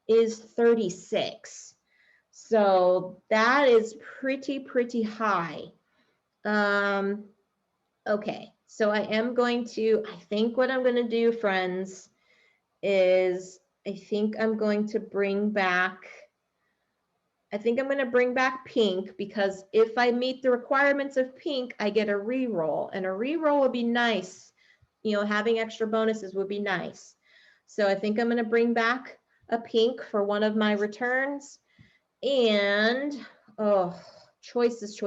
is 36. So that is pretty high. Okay, so I am going to, I think what I'm going to do, friends, is I think I'm going to bring back pink, because if I meet the requirements of pink, I get a reroll, and a reroll would be nice. You know, having extra bonuses would be nice. So I think I'm going to bring back a pink for one of my returns. And, oh, choices.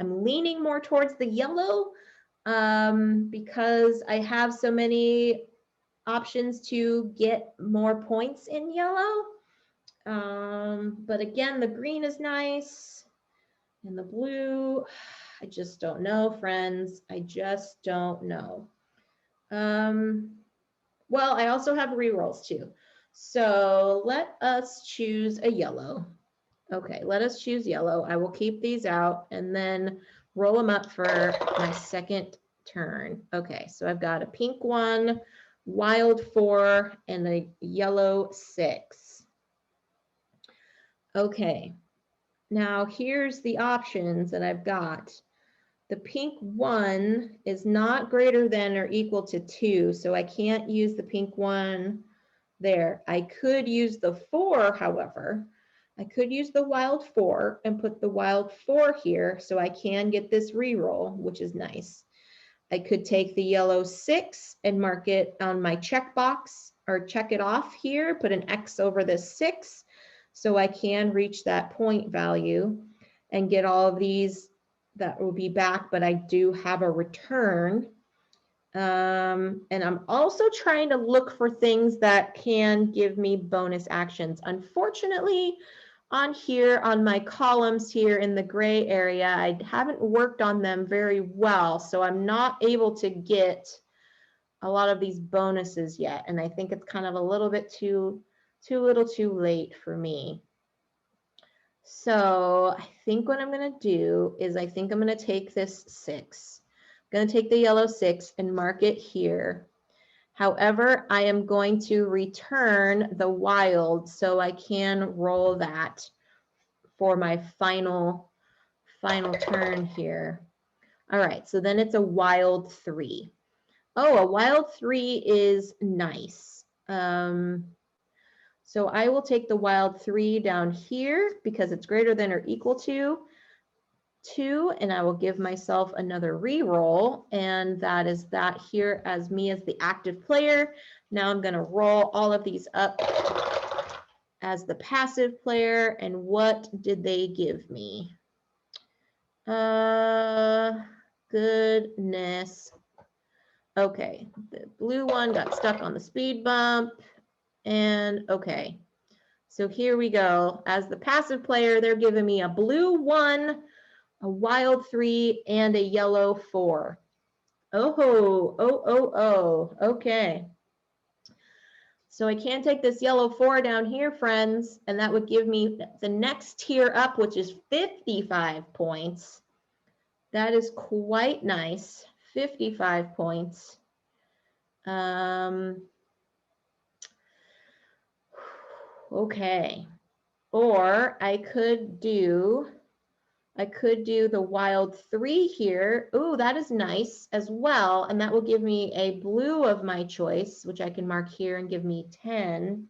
I'm leaning more towards the yellow because I have so many options to get more points in yellow. But again, the green is nice, and the blue, I just don't know, friends. I just don't know. Well, I also have rerolls too. So let us choose a yellow. Okay, let us choose yellow. I will keep these out and then roll them up for my second turn. Okay, so I've got a pink 1, wild 4, and a yellow 6. Okay, now here's the options that I've got. The pink 1 is not greater than or equal to 2, so I can't use the pink 1 there. I could use the 4, however. I could use the wild 4 and put the wild 4 here so I can get this reroll, which is nice. I could take the yellow 6 and mark it on my checkbox, or check it off here, put an X over this 6 so I can reach that point value and get all of these that will be back, but I do have a return. And I'm also trying to look for things that can give me bonus actions. Unfortunately, on here, on my columns here in the gray area, I haven't worked on them very well, so I'm not able to get a lot of these bonuses yet. And I think it's kind of a little bit too late for me. So I think what I'm going to do is I think I'm going to take this 6. I'm going to take the yellow 6 and mark it here. However, I am going to return the wild so I can roll that for my final turn here. All right, so then it's a wild 3. Oh, a wild 3 is nice. So I will take the wild 3 down here because it's greater than or equal to 2, and I will give myself another re-roll, and that is that here as me as the active player. Now I'm going to roll all of these up as the passive player, and what did they give me? Goodness. Okay, the blue one got stuck on the speed bump, and okay. So here we go. As the passive player, they're giving me a blue 1, a wild 3, and a yellow 4. Oh, okay. So I can take this yellow 4 down here, friends, and that would give me the next tier up, which is 55 points. That is quite nice, 55 points. Okay, or I could do the wild 3 here. Ooh, that is nice as well. And that will give me a blue of my choice, which I can mark here and give me 10.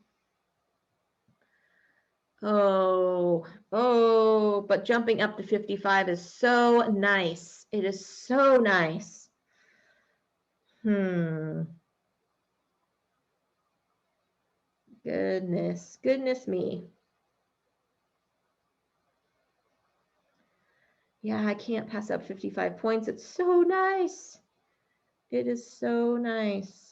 Oh, but jumping up to 55 is so nice. It is so nice. Goodness me. Yeah, I can't pass up 55 points. It's so nice. It is so nice.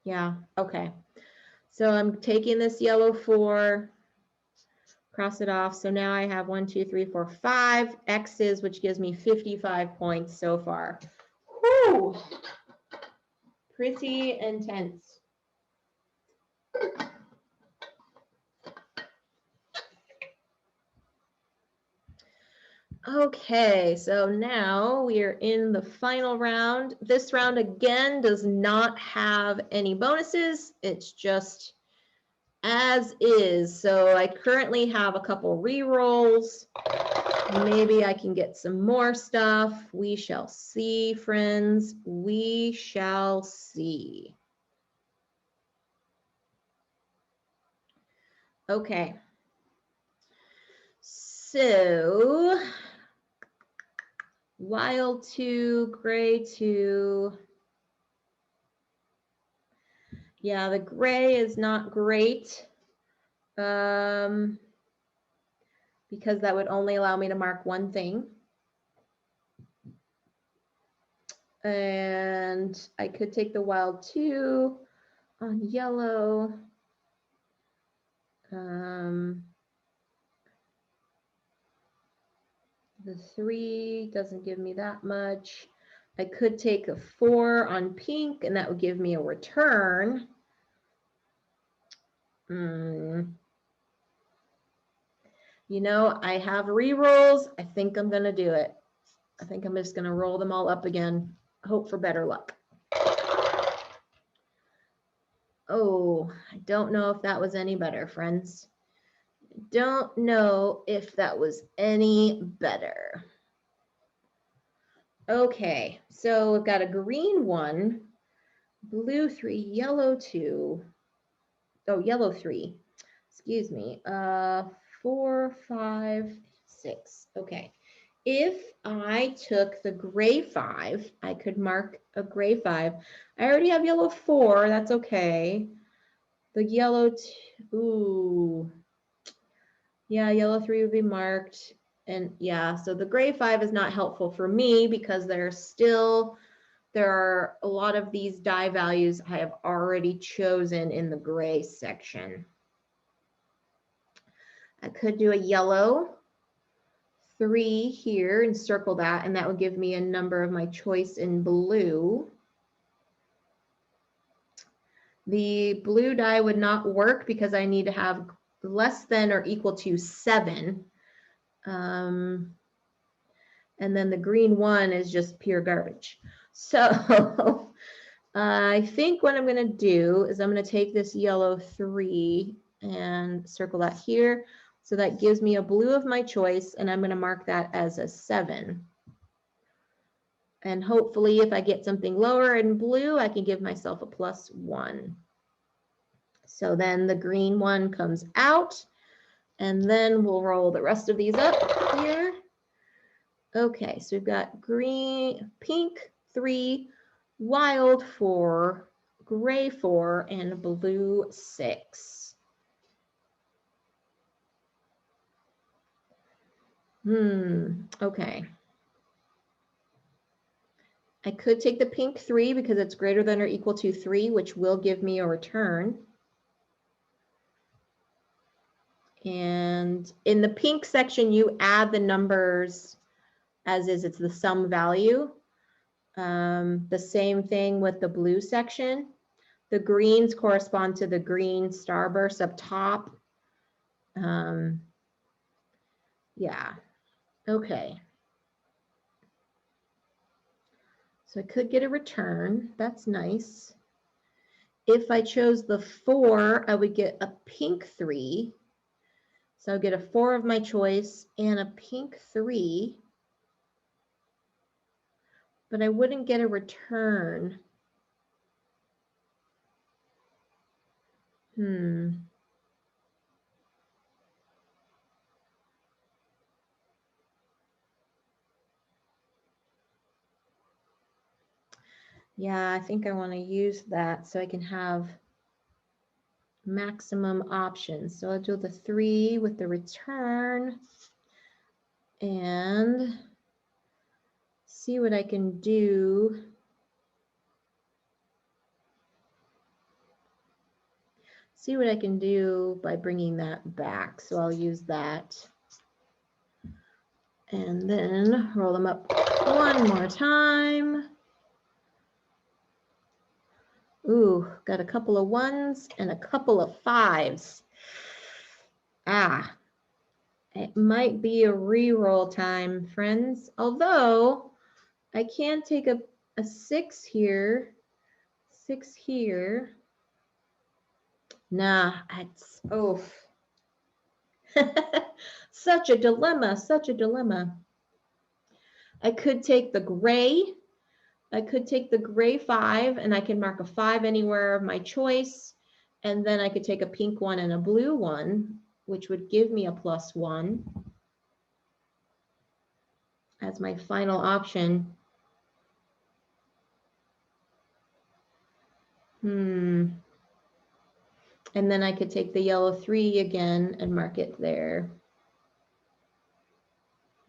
Yeah, okay. So I'm taking this yellow 4, cross it off. So now I have 1, 2, 3, 4, 5 X's, which gives me 55 points so far. Whew. Pretty intense. Okay, so now we are in the final round. This round again does not have any bonuses. It's just as is. So I currently have a couple re-rolls. Maybe I can get some more stuff. We shall see, friends. We shall see. Okay. So wild 2, gray 2. Yeah, the gray is not great because that would only allow me to mark one thing. And I could take the wild 2 on yellow. The 3 doesn't give me that much. I could take a 4 on pink, and that would give me a return. You know, I have re-rolls. I think I'm going to do it. I think I'm just going to roll them all up again. Hope for better luck. Oh, I don't know if that was any better, friends. Don't know if that was any better. Okay, so we've got a green 1, blue 3, yellow 2. Oh, yellow 3. Excuse me. 4, 5, 6. Okay. If I took the gray 5, I could mark a gray 5. I already have yellow 4. That's okay. The yellow 2. Ooh. Yeah, yellow 3 would be marked. And yeah, so the gray 5 is not helpful for me because there are a lot of these die values I have already chosen in the gray section. I could do a yellow 3 here and circle that, and that would give me a number of my choice in blue. The blue die would not work because I need to have less than or equal to 7. And then the green 1 is just pure garbage. So I think what I'm going to do is I'm going to take this yellow 3 and circle that here. So that gives me a blue of my choice, and I'm going to mark that as a 7. And hopefully if I get something lower in blue, I can give myself a +1. So then the green 1 comes out, and then we'll roll the rest of these up here. Okay, so we've got green, pink 3, wild 4, gray 4, and blue 6. Okay. I could take the pink 3 because it's greater than or equal to 3, which will give me a return. And in the pink section, you add the numbers as is. It's the sum value. The same thing with the blue section. The greens correspond to the green starburst up top. Yeah, okay. So I could get a return. That's nice. If I chose the 4, I would get a pink 3. So I'll get a 4 of my choice and a pink 3. But I wouldn't get a return. Yeah, I think I want to use that so I can have maximum options. So I'll do the 3 with the return and see what I can do. See what I can do by bringing that back. So I'll use that. And then roll them up one more time. Ooh, got a couple of 1s and a couple of 5s. Ah, it might be a re-roll time, friends. Although I can take a 6 here, 6 here. Nah, it's, oh. Such a dilemma, such a dilemma. I could take the gray. I could take the gray 5 and I can mark a 5 anywhere of my choice. And then I could take a pink 1 and a blue 1, which would give me a +1 as my final option. And then I could take the yellow 3 again and mark it there.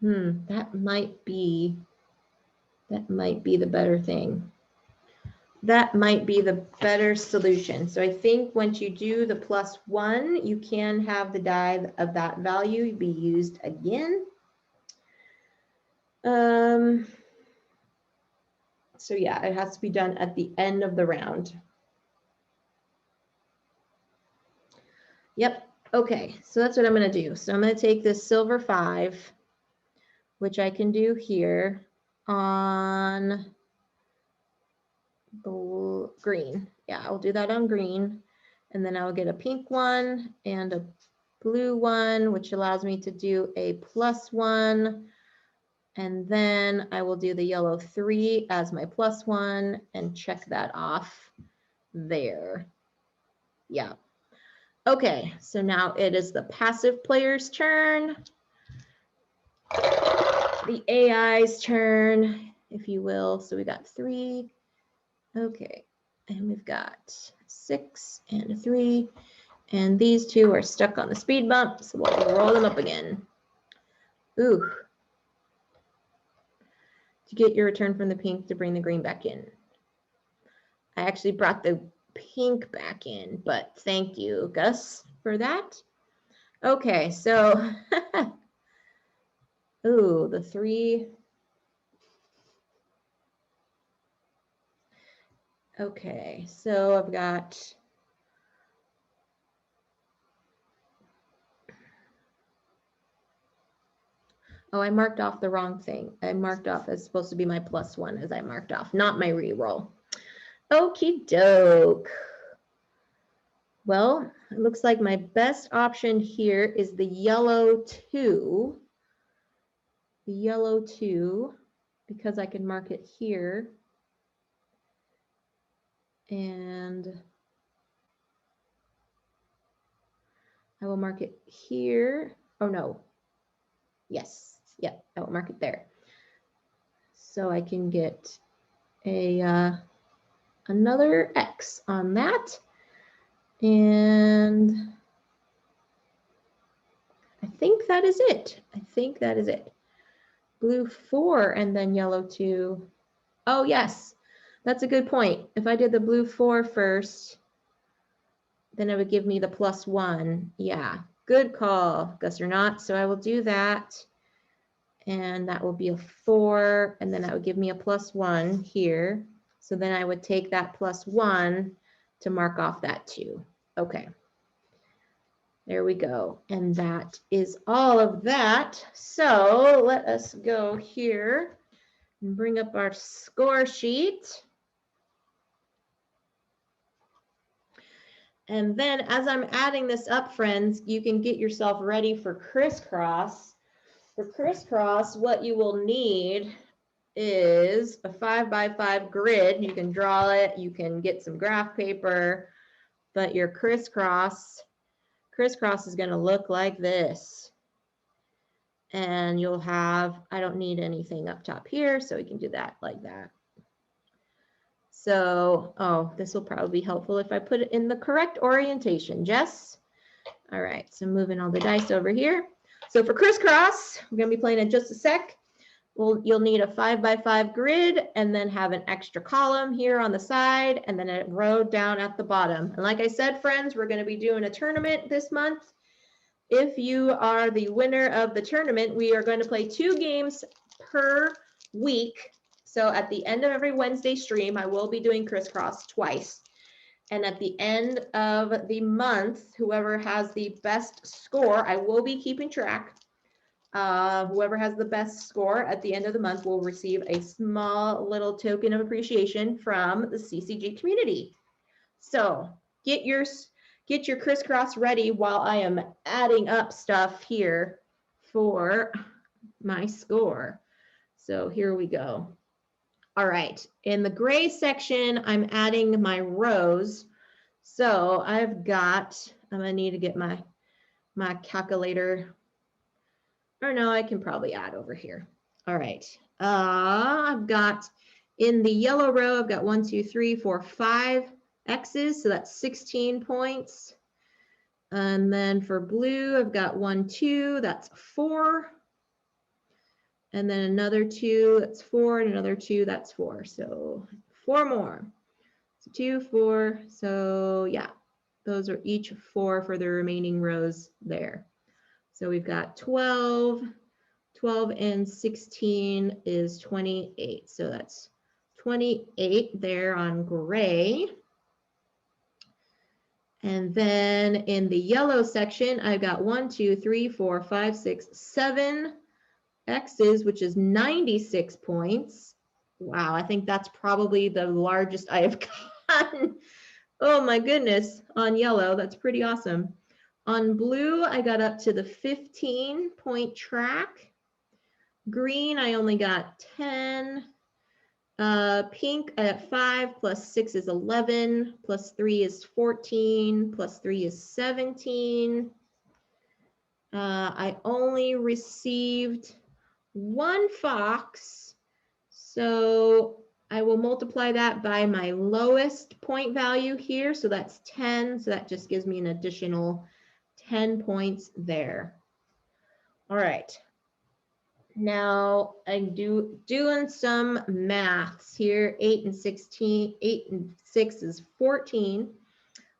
That might be the better thing. That might be the better solution. So I think once you do the +1, you can have the die of that value be used again. So yeah, it has to be done at the end of the round. Yep. Okay, so that's what I'm going to do. So I'm going to take this silver 5, which I can do here on green. Yeah, I'll do that on green. And then I'll get a pink 1 and a blue 1, which allows me to do a +1. And then I will do the yellow 3 as my +1 and check that off there. Yeah. Okay, so now it is the passive player's turn. The AI's turn, if you will. So we got 3. Okay, and we've got 6 and a 3. And these 2 are stuck on the speed bump, so we'll roll them up again. Ooh. To get your return from the pink to bring the green back in. I actually brought the pink back in, but thank you, Gus, for that. Okay, so, ooh, the 3. Okay, so I've got, oh, I marked off the wrong thing. I marked off as supposed to be my +1 as I marked off, not my re-roll. Okie doke. Well, it looks like my best option here is the yellow 2. The yellow 2, because I can mark it here. And I will mark it here. Oh no. Yes. Yeah, I will mark it there. So I can get a another X on that. And I think that is it. I think that is it. Blue 4 and then yellow 2. Oh yes, that's a good point. If I did the blue 4 first, then it would give me the +1. Yeah, good call, Gus or not. So I will do that. And that will be a 4. And then that would give me a +1 here. So then I would take that +1 to mark off that 2. Okay. There we go. And that is all of that. So let us go here and bring up our score sheet. And then as I'm adding this up, friends, you can get yourself ready for crisscross. For crisscross, what you will need is a 5x5 grid. You can draw it, you can get some graph paper, but your crisscross is going to look like this. And you'll have, I don't need anything up top here, so we can do that like that. So, oh, this will probably be helpful if I put it in the correct orientation. Jess? All right, so moving all the dice over here. So for crisscross, we're going to be playing in just a sec. You'll need a 5x5 grid and then have an extra column here on the side and then a row down at the bottom. And like I said, friends, we're going to be doing a tournament this month. If you are the winner of the tournament, we are going to play 2 games per week. So at the end of every Wednesday stream, I will be doing crisscross twice. And at the end of the month, whoever has the best score, I will be keeping track. Whoever has the best score at the end of the month will receive a small little token of appreciation from the CCG community. So get your crisscross ready while I am adding up stuff here for my score. So here we go. All right, in the gray section, I'm adding my rows. So I've got, I'm gonna need to get my calculator. Or no, I can probably add over here. All right, I've got in the yellow row, I've got 1, 2, 3, 4, 5 X's, so that's 16 points. And then for blue, I've got 1, 2, that's 4. And then another 2, that's 4, and another 2, that's 4. So 4 more. So 2, 4. So yeah, those are each 4 for the remaining rows there. So we've got 12. 12 and 16 is 28. So that's 28 there on gray. And then in the yellow section, I've got 1, 2, 3, 4, 5, 6, 7 X's, which is 96 points. Wow, I think that's probably the largest I have gotten. Oh my goodness, on yellow, that's pretty awesome. On blue, I got up to the 15-point track. Green, I only got 10. Pink, I got 5, plus 6 is 11, plus 3 is 14, plus 3 is 17. I only received 1 fox, so I will multiply that by my lowest point value here, so that's 10, so that just gives me an additional 10 points there. All right, now I'm doing some maths here. 8 and 16, 8 and 6 is 14,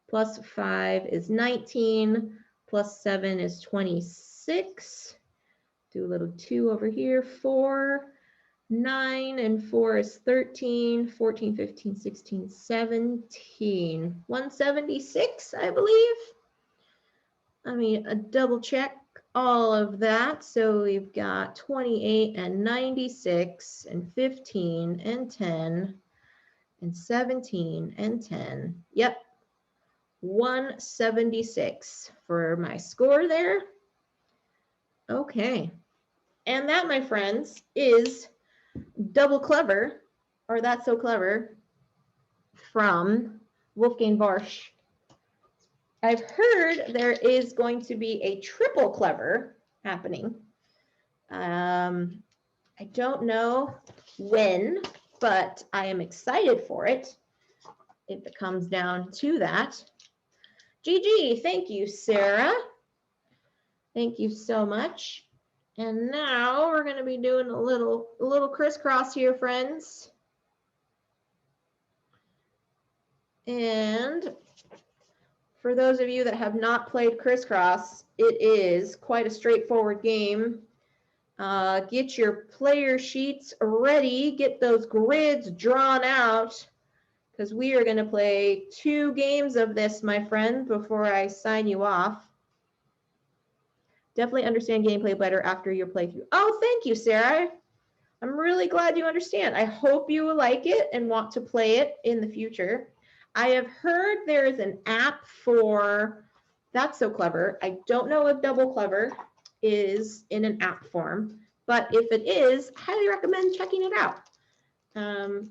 plus 5 is 19, plus 7 is 26. Do a little 2 over here, 4, 9 and 4 is 13, 14, 15, 16, 17, 176, I believe. I mean, a double check all of that. So we've got 28 and 96 and 15 and 10 and 17 and 10. Yep, 176 for my score there. Okay. And that, my friends, is Double Clever, or That's So Clever, from Wolfgang Warsch. I've heard there is going to be a Triple Clever happening. I don't know when, but I am excited for it if it comes down to that. GG, thank you, Sarah. Thank you so much. And now we're going to be doing a little crisscross here, friends. And for those of you that have not played crisscross, it is quite a straightforward game. Get your player sheets ready, get those grids drawn out, because we are going to play 2 games of this, my friend, before I sign you off. Definitely understand gameplay better after your playthrough. Oh, thank you, Sarah. I'm really glad you understand. I hope you will like it and want to play it in the future. I have heard there is an app for That's So Clever. I don't know if Double Clever is in an app form, but if it is, highly recommend checking it out.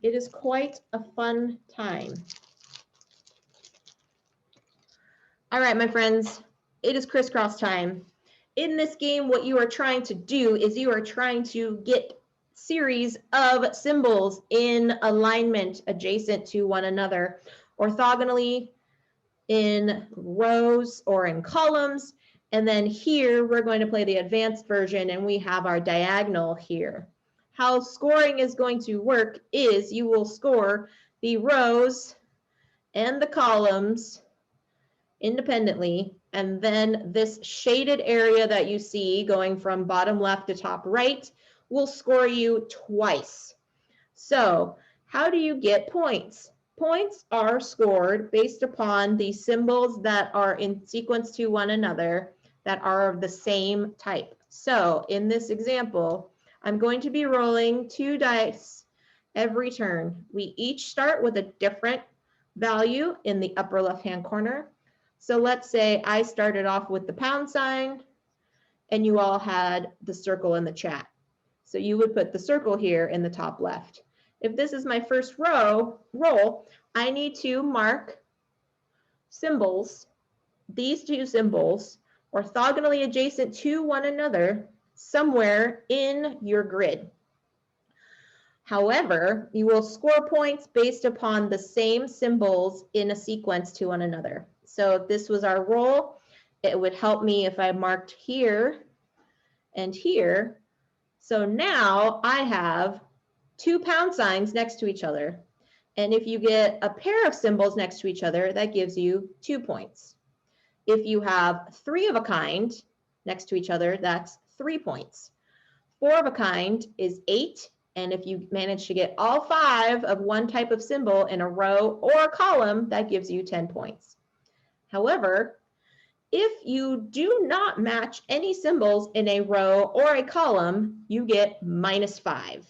It is quite a fun time. All right, my friends, it is crisscross time. In this game, what you are trying to do is you are trying to get series of symbols in alignment adjacent to one another, orthogonally in rows or in columns. And then here we're going to play the advanced version and we have our diagonal here. How scoring is going to work is you will score the rows and the columns independently, and then this shaded area that you see going from bottom left to top right will score you twice. So how do you get points? Points are scored based upon the symbols that are in sequence to one another that are of the same type. So in this example, I'm going to be rolling 2 dice every turn. We each start with a different value in the upper left-hand corner. So let's say I started off with the pound sign and you all had the circle in the chat. So you would put the circle here in the top left. If this is my first roll, I need to mark symbols, these 2 symbols, orthogonally adjacent to one another somewhere in your grid. However, you will score points based upon the same symbols in a sequence to one another. So if this was our roll, it would help me if I marked here and here. So now I have 2 pound signs next to each other. And if you get a pair of symbols next to each other, that gives you 2 points. If you have 3 of a kind next to each other, that's 3 points. 4 of a kind is 8. And if you manage to get all 5 of one type of symbol in a row or a column, that gives you 10 points. However, if you do not match any symbols in a row or a column, you get -5.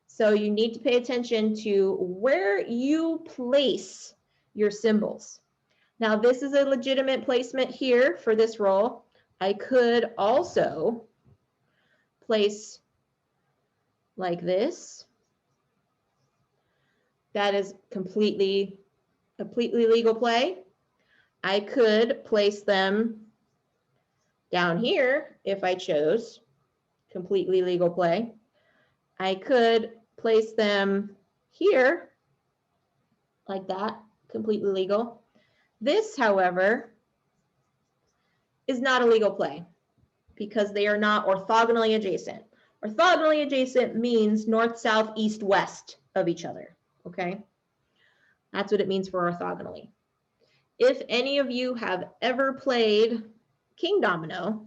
So you need to pay attention to where you place your symbols. Now, this is a legitimate placement here for this roll. I could also place like this. That is completely legal play. I could place them down here if I chose, completely legal play. I could place them here like that, completely legal. This, however, is not a legal play because they are not orthogonally adjacent. Orthogonally adjacent means north, south, east, west of each other, okay? That's what it means for orthogonally. If any of you have ever played King Domino,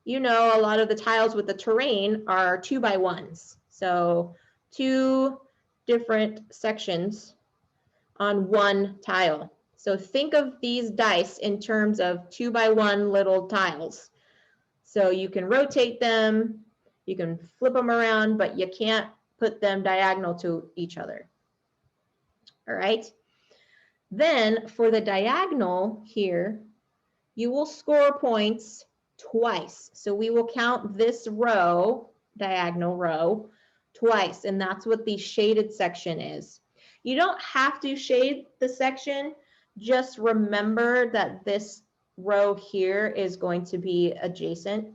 you know a lot of the tiles with the terrain are 2x1s. So 2 different sections on one tile. So think of these dice in terms of 2x1 little tiles. So you can rotate them, you can flip them around, but you can't put them diagonal to each other. All right. Then for the diagonal here, you will score points twice. So we will count this row, diagonal row, twice, and that's what the shaded section is. You don't have to shade the section, just remember that this row here is going to be adjacent,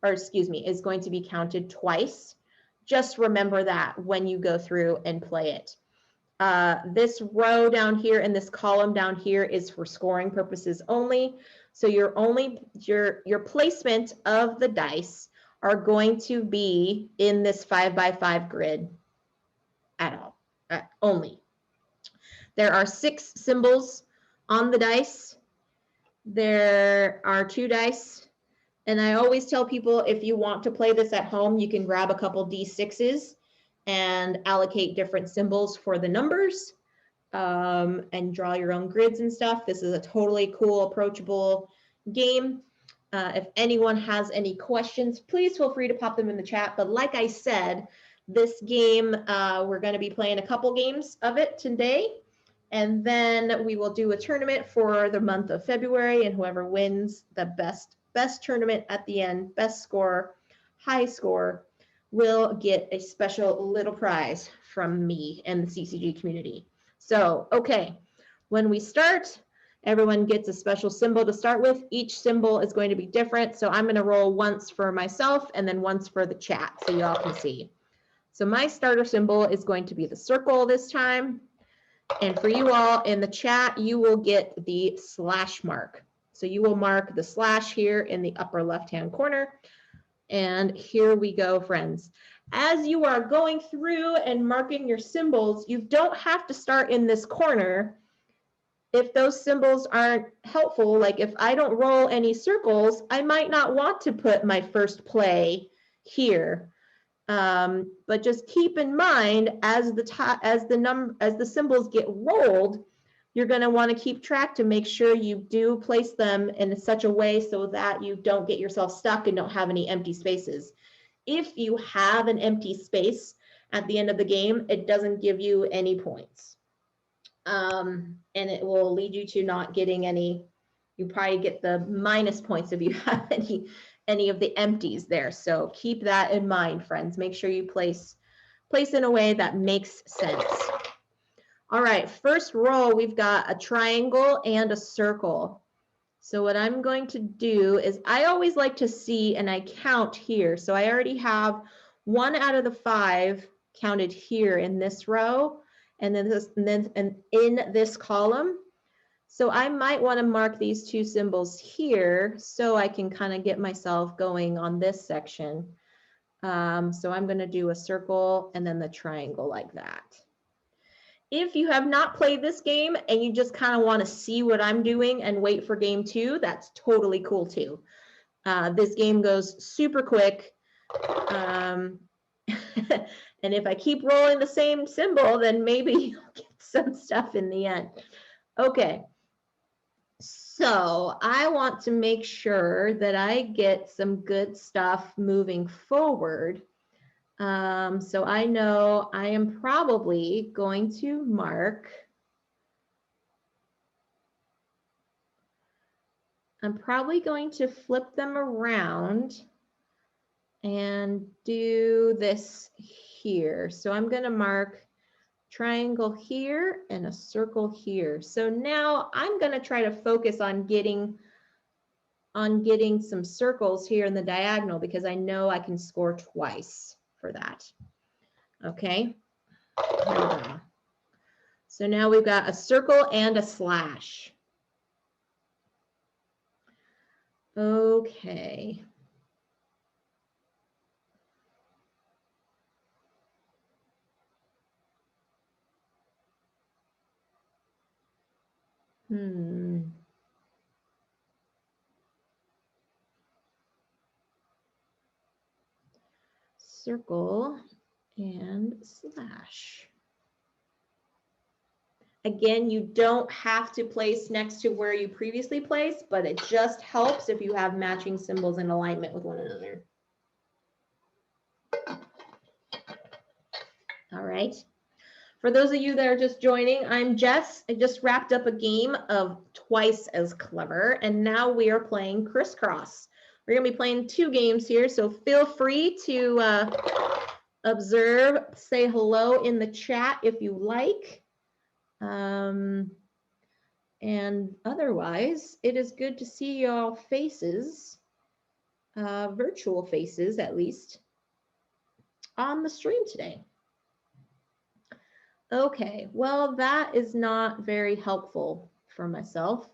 or excuse me, is going to be counted twice. Just remember that when you go through and play it. This row down here and this column down here is for scoring purposes only. So your placement of the dice are going to be in this 5x5 grid at all, only. There are 6 symbols on the dice. There are 2 dice. And I always tell people if you want to play this at home, you can grab a couple D6s and allocate different symbols for the numbers and draw your own grids and stuff. This is a totally cool, approachable game. If anyone has any questions, please feel free to pop them in the chat. But like I said, this game, we're going to be playing a couple games of it today. And then we will do a tournament for the month of February, and whoever wins the best tournament at the end, best score, high score, will get a special little prize from me and the CCG community. So, okay, when we start Everyone gets a special symbol to start with. Each symbol is going to be different. So I'm going to roll once for myself and then once for the chat so y'all can see. So my starter symbol is going to be the circle this time. And for you all in the chat, you will get the slash mark. So you will mark the slash here in the upper left-hand corner. And here we go, friends. As you are going through and marking your symbols, you don't have to start in this corner. If those symbols aren't helpful, like if I don't roll any circles, I might not want to put my first play here. But just keep in mind as the symbols get rolled, you're going to want to keep track to make sure you do place them in such a way so that you don't get yourself stuck and don't have any empty spaces. If you have an empty space at the end of the game, it doesn't give you any points. And it will lead you to not getting any. You probably get the minus points if you have any of the empties there. So keep that in mind, friends. Make sure you place in a way that makes sense. All right, first row, we've got a triangle and a circle. So what I'm going to do is I always like to see, and I count here. So I already have 1 out of the 5 counted here in this row, and then in this column. So I might want to mark these 2 symbols here so I can kind of get myself going on this section. So I'm going to do a circle and then the triangle like that. If you have not played this game and you just kind of want to see what I'm doing and wait for game 2, that's totally cool too. This game goes super quick. And if I keep rolling the same symbol, then maybe you'll get some stuff in the end. Okay. So I want to make sure that I get some good stuff moving forward. So I know I am probably going to mark. I'm probably going to flip them around and do this here. So I'm going to mark triangle here and a circle here. So now I'm going to try to focus on getting some circles here in the diagonal because I know I can score twice for that. Okay. Here we go. So now we've got a circle and a slash. Okay. Circle and slash. Again, you don't have to place next to where you previously placed, but it just helps if you have matching symbols in alignment with one another. All right. For those of you that are just joining, I'm Jess. I just wrapped up a game of Twice as Clever, and now we are playing Crisscross. We're going to be playing 2 games here, so feel free to observe, say hello in the chat if you like. And otherwise, it is good to see y'all faces, virtual faces at least, on the stream today. Okay, well, that is not very helpful for myself.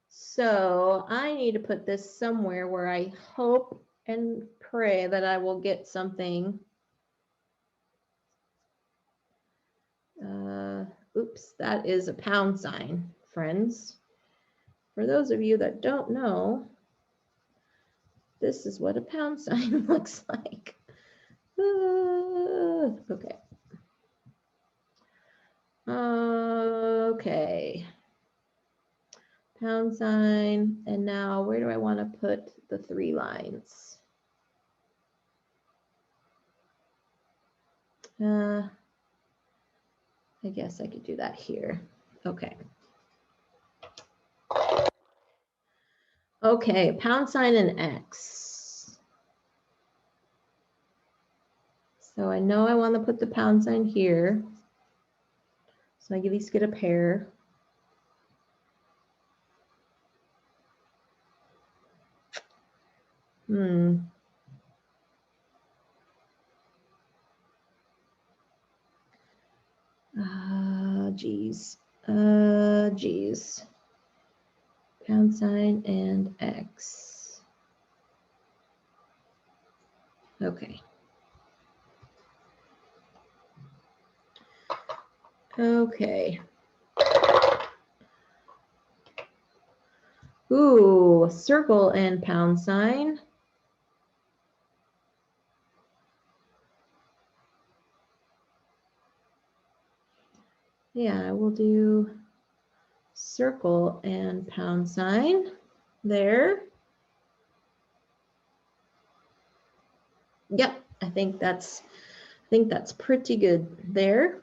So I need to put this somewhere where I hope and pray that I will get something. Oops, that is a pound sign, friends. For those of you that don't know, this is what a pound sign looks like. Okay. Okay. Pound sign. And now where do I want to put the 3 lines? I guess I could do that here. Okay. Okay, pound sign and X. So I know I want to put the pound sign here. So I at least get a pair. Geez. Geez. Pound sign and X. Okay. Okay. Ooh, circle and pound sign. Yeah, we'll do circle and pound sign there. Yep, I think that's pretty good there.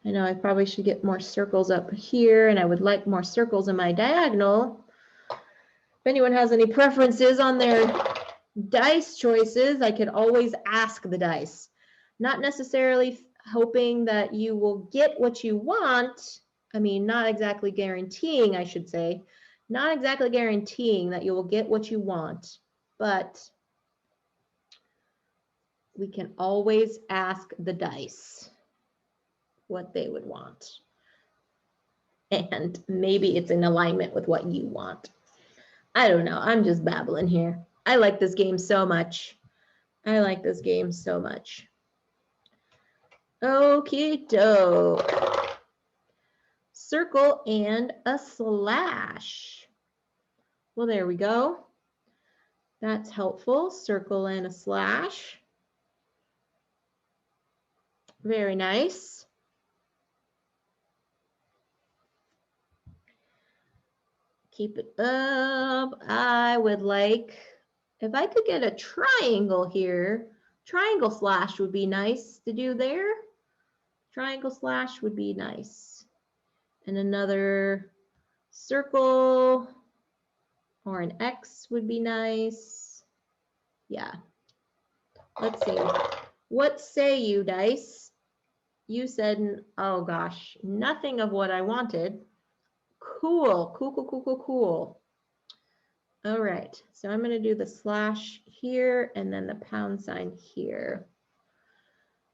I know I probably should get more circles up here, and I would like more circles in my diagonal. If anyone has any preferences on their dice choices, I could always ask the dice. Not necessarily hoping that you will get what you want. I mean, not exactly guaranteeing, I should say. Not exactly guaranteeing that you will get what you want, but we can always ask the dice what they would want. And maybe it's in alignment with what you want. I don't know. I'm just babbling here. I like this game so much. I like this game so much. Okie doke. Circle and a slash. Well, there we go. That's helpful. Circle and a slash. Very nice. Keep it up. I would like, if I could get a triangle here, triangle slash would be nice to do there. Triangle slash would be nice. And another circle or an X would be nice. Yeah. Let's see. What say you, dice? You said, oh gosh, nothing of what I wanted. Cool, cool, cool, cool, cool, cool. All right, so I'm going to do the slash here and then the pound sign here.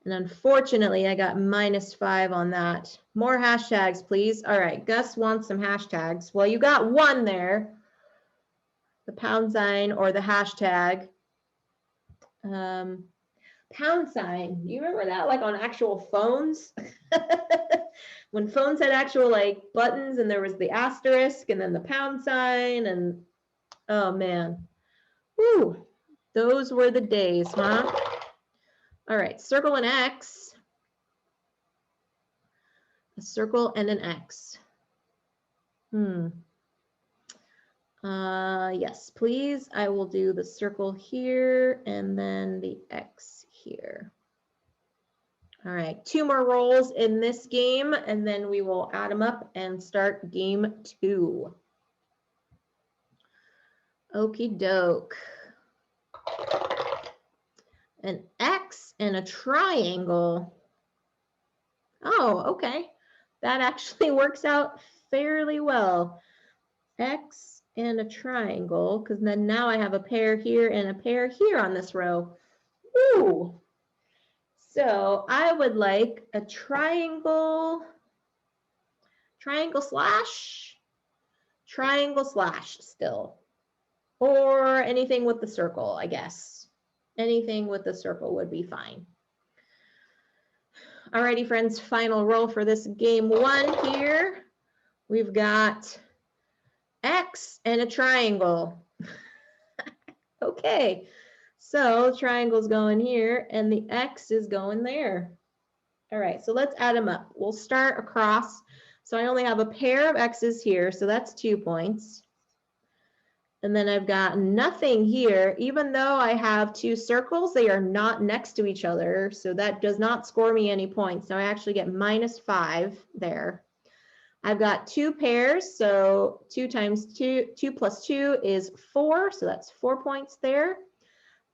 And unfortunately, I got -5 on that. More hashtags, please. All right, Gus wants some hashtags. Well, you got one there. The pound sign or the hashtag. Pound sign. Do you remember that, like on actual phones? When phones had actual like buttons and there was the asterisk and then the pound sign and oh man. Whew. Those were the days, huh? All right, circle and X. A circle and an X. Yes, please. I will do the circle here and then the X here. All right, 2 more rolls in this game, and then we will add them up and start game 2. Okie doke. An X and a triangle. Oh, okay. That actually works out fairly well. X and a triangle, because then now I have a pair here and a pair here on this row. Ooh. So I would like a triangle slash still, or anything with the circle, I guess. Anything with the circle would be fine. Alrighty, friends, final roll for this game 1 here. We've got X and a triangle. Okay, so triangle's going here and the X is going there. All right, so let's add them up. We'll start across. So I only have a pair of X's here, so that's 2 points. And then I've got nothing here. Even though I have 2 circles, they are not next to each other, so that does not score me any points. So I actually get -5 there. I've got 2 pairs, so 2 times 2 plus 2 is 4, so that's 4 points there.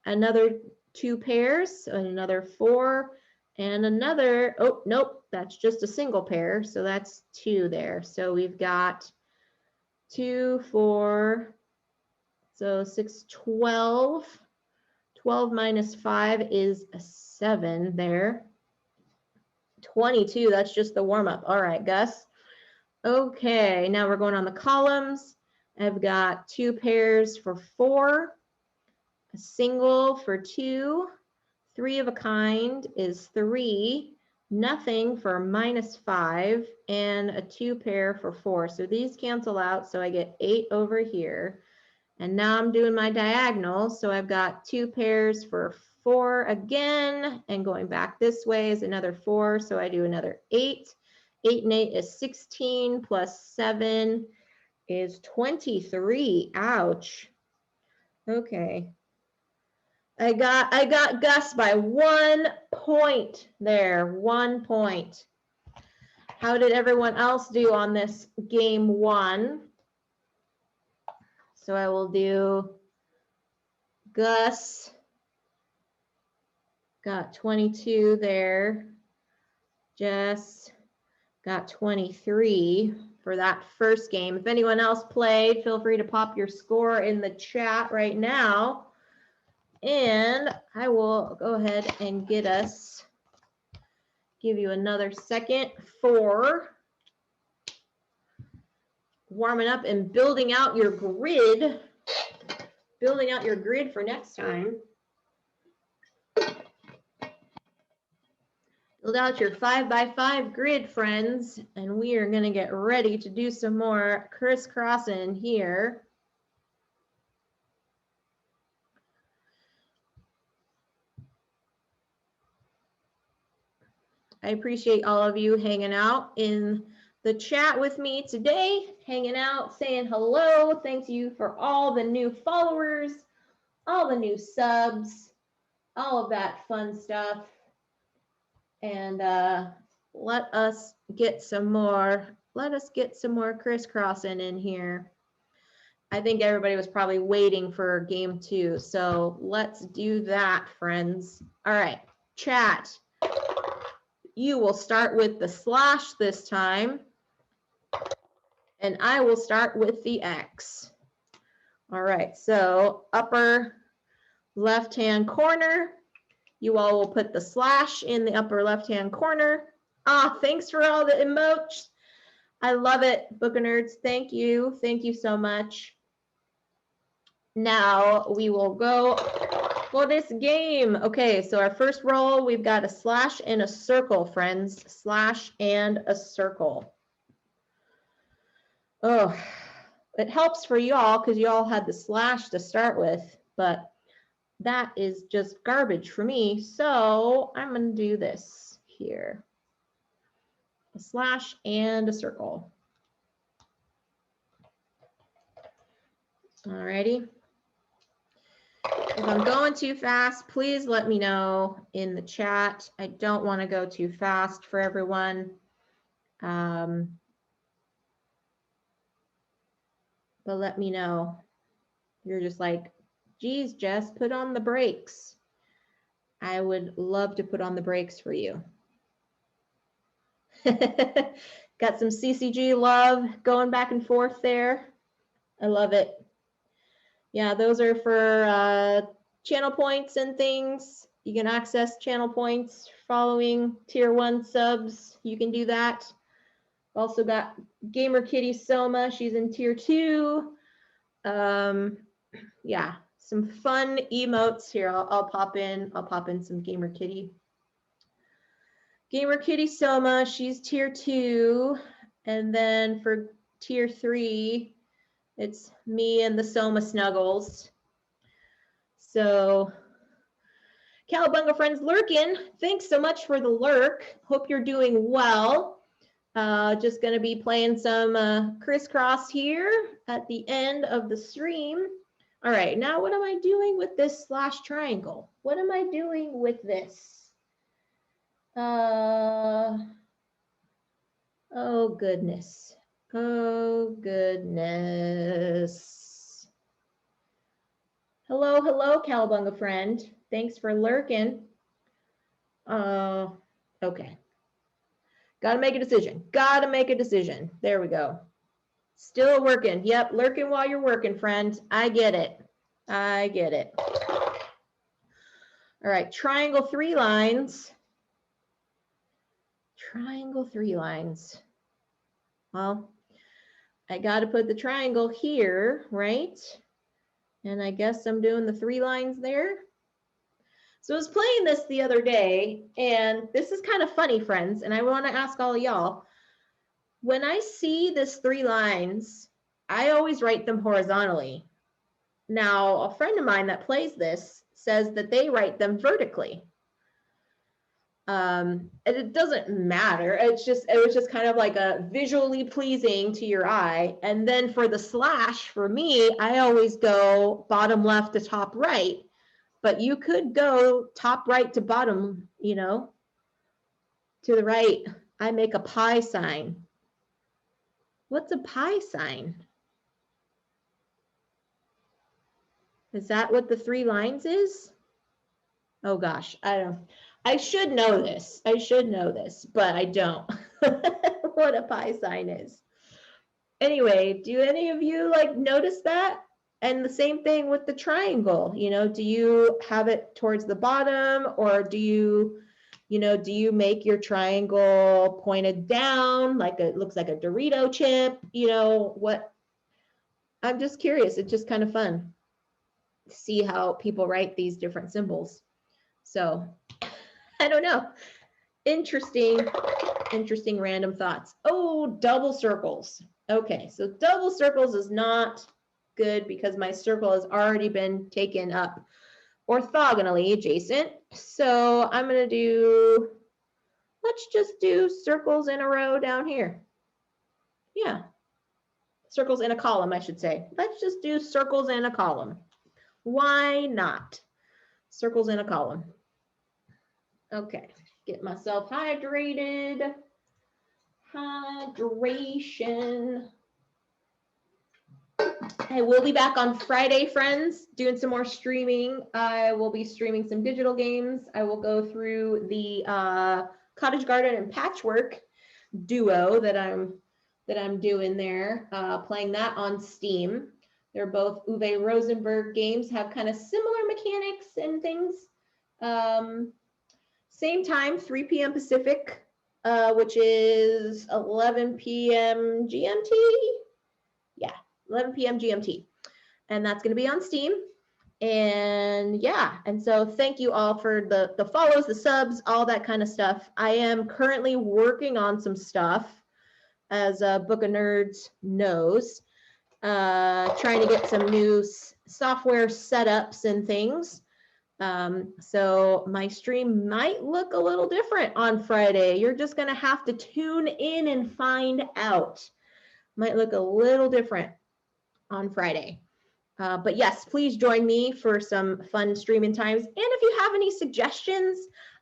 Another 2 pairs, and another 4, and another, oh, nope, that's just a single pair, so that's 2 there. So we've got 2, 4, So 6, 12. 12 minus 5 is a 7 there. 22, that's just the warm-up. All right, Gus. Okay, now we're going on the columns. I've got 2 pairs for 4, a single for 2, 3 of a kind is 3, nothing for -5, and a 2 pair for 4. So these cancel out, so I get 8 over here. And now I'm doing my diagonal, so I've got 2 pairs for 4 again, and going back this way is another 4, so I do another 8. 8 and 8 is 16, plus 7 is 23. Ouch. Okay. I got Gus by 1 point there, 1 point. How did everyone else do on this game 1? So I will do Gus got 22 there. Jess got 23 for that first game. If anyone else played, feel free to pop your score in the chat right now. And I will go ahead and give you another second for warming up and building out your grid for next time. Build out your 5x5 grid, friends, and we are going to get ready to do some more crisscrossing here. I appreciate all of you hanging out in the chat with me today, hanging out, saying hello. Thank you for all the new followers, all the new subs, all of that fun stuff. And let us get some more crisscrossing in here. I think everybody was probably waiting for game 2, so let's do that, friends. All right, chat. You will start with the slash this time, and I will start with the X. All right, so upper left-hand corner, you all will put the slash in the upper left-hand corner. Ah, thanks for all the emotes. I love it, Book of Nerds. Thank you. Thank you so much. Now we will go for this game. Okay, so our first roll, we've got a slash and a circle, friends. Slash and a circle. Oh, it helps for y'all because y'all had the slash to start with, but that is just garbage for me. So I'm going to do this here. A slash and a circle. All righty. If I'm going too fast, please let me know in the chat. I don't want to go too fast for everyone. But let me know. You're just like, geez, Jess, put on the brakes. I would love to put on the brakes for you. Got some CCG love going back and forth there. I love it. Yeah, those are for channel points and things. You can access channel points following tier 1 subs. You can do that. Also got Gamer Kitty Soma. She's in tier 2. Yeah, some fun emotes here. I'll pop in some Gamer Kitty. Gamer Kitty Soma, she's tier 2. And then for tier 3, it's me and the Soma Snuggles. So, Cowabunga friends lurking, thanks so much for the lurk. Hope you're doing well. Just going to be playing some crisscross here at the end of the stream. All right, now what am I doing with this slash triangle? What am I doing with this? Oh, goodness. Oh, goodness. Hello, hello, Cowabunga friend. Thanks for lurking. Okay. Got to make a decision. Got to make a decision. There we go. Still working. Yep, lurking while you're working, friend. I get it. I get it. All right, triangle 3 lines. Triangle 3 lines. Well, I got to put the triangle here, right? And I guess I'm doing the 3 lines there. So I was playing this the other day, and this is kind of funny, friends, and I want to ask all of y'all. When I see this 3 lines, I always write them horizontally. Now, a friend of mine that plays this says that they write them vertically. And it doesn't matter. It was just kind of like a visually pleasing to your eye. And then for the slash, for me, I always go bottom left to top right. But you could go top right to bottom, you know, to the right. I make a pi sign. What's a pi sign? Is that what the 3 lines is? Oh gosh, I should know this. I should know this, but I don't. What a pi sign is. Anyway, do any of you like notice that? And the same thing with the triangle, you know, do you have it towards the bottom, or do you make your triangle pointed down like it looks like a Dorito chip? You know what? I'm just curious. It's just kind of fun to see how people write these different symbols. So I don't know. Interesting random thoughts. Oh, double circles. Okay, so double circles is not good because my circle has already been taken up orthogonally adjacent. So I'm going to do, let's just do circles in a row down here. Yeah, circles in a column, I should say. Let's just do circles in a column. Why not? Circles in a column. Okay, get myself hydrated. Hydration. I will be back on Friday, friends, doing some more streaming. I will be streaming some digital games. I will go through the Cottage Garden and Patchwork duo that I'm doing there, playing that on Steam. They're both Uwe Rosenberg games, have kind of similar mechanics and things. Same time, 3 p.m. Pacific, which is 11 p.m. GMT. Yeah, 11 p.m. GMT. And that's going to be on Steam. And yeah, and so thank you all for the follows, the subs, all that kind of stuff. I am currently working on some stuff, as Book of Nerds knows, trying to get some new software setups and things. So my stream might look a little different on Friday. You're just going to have to tune in and find out. Might look a little different on Friday. But yes, please join me for some fun streaming times. And if you have any suggestions,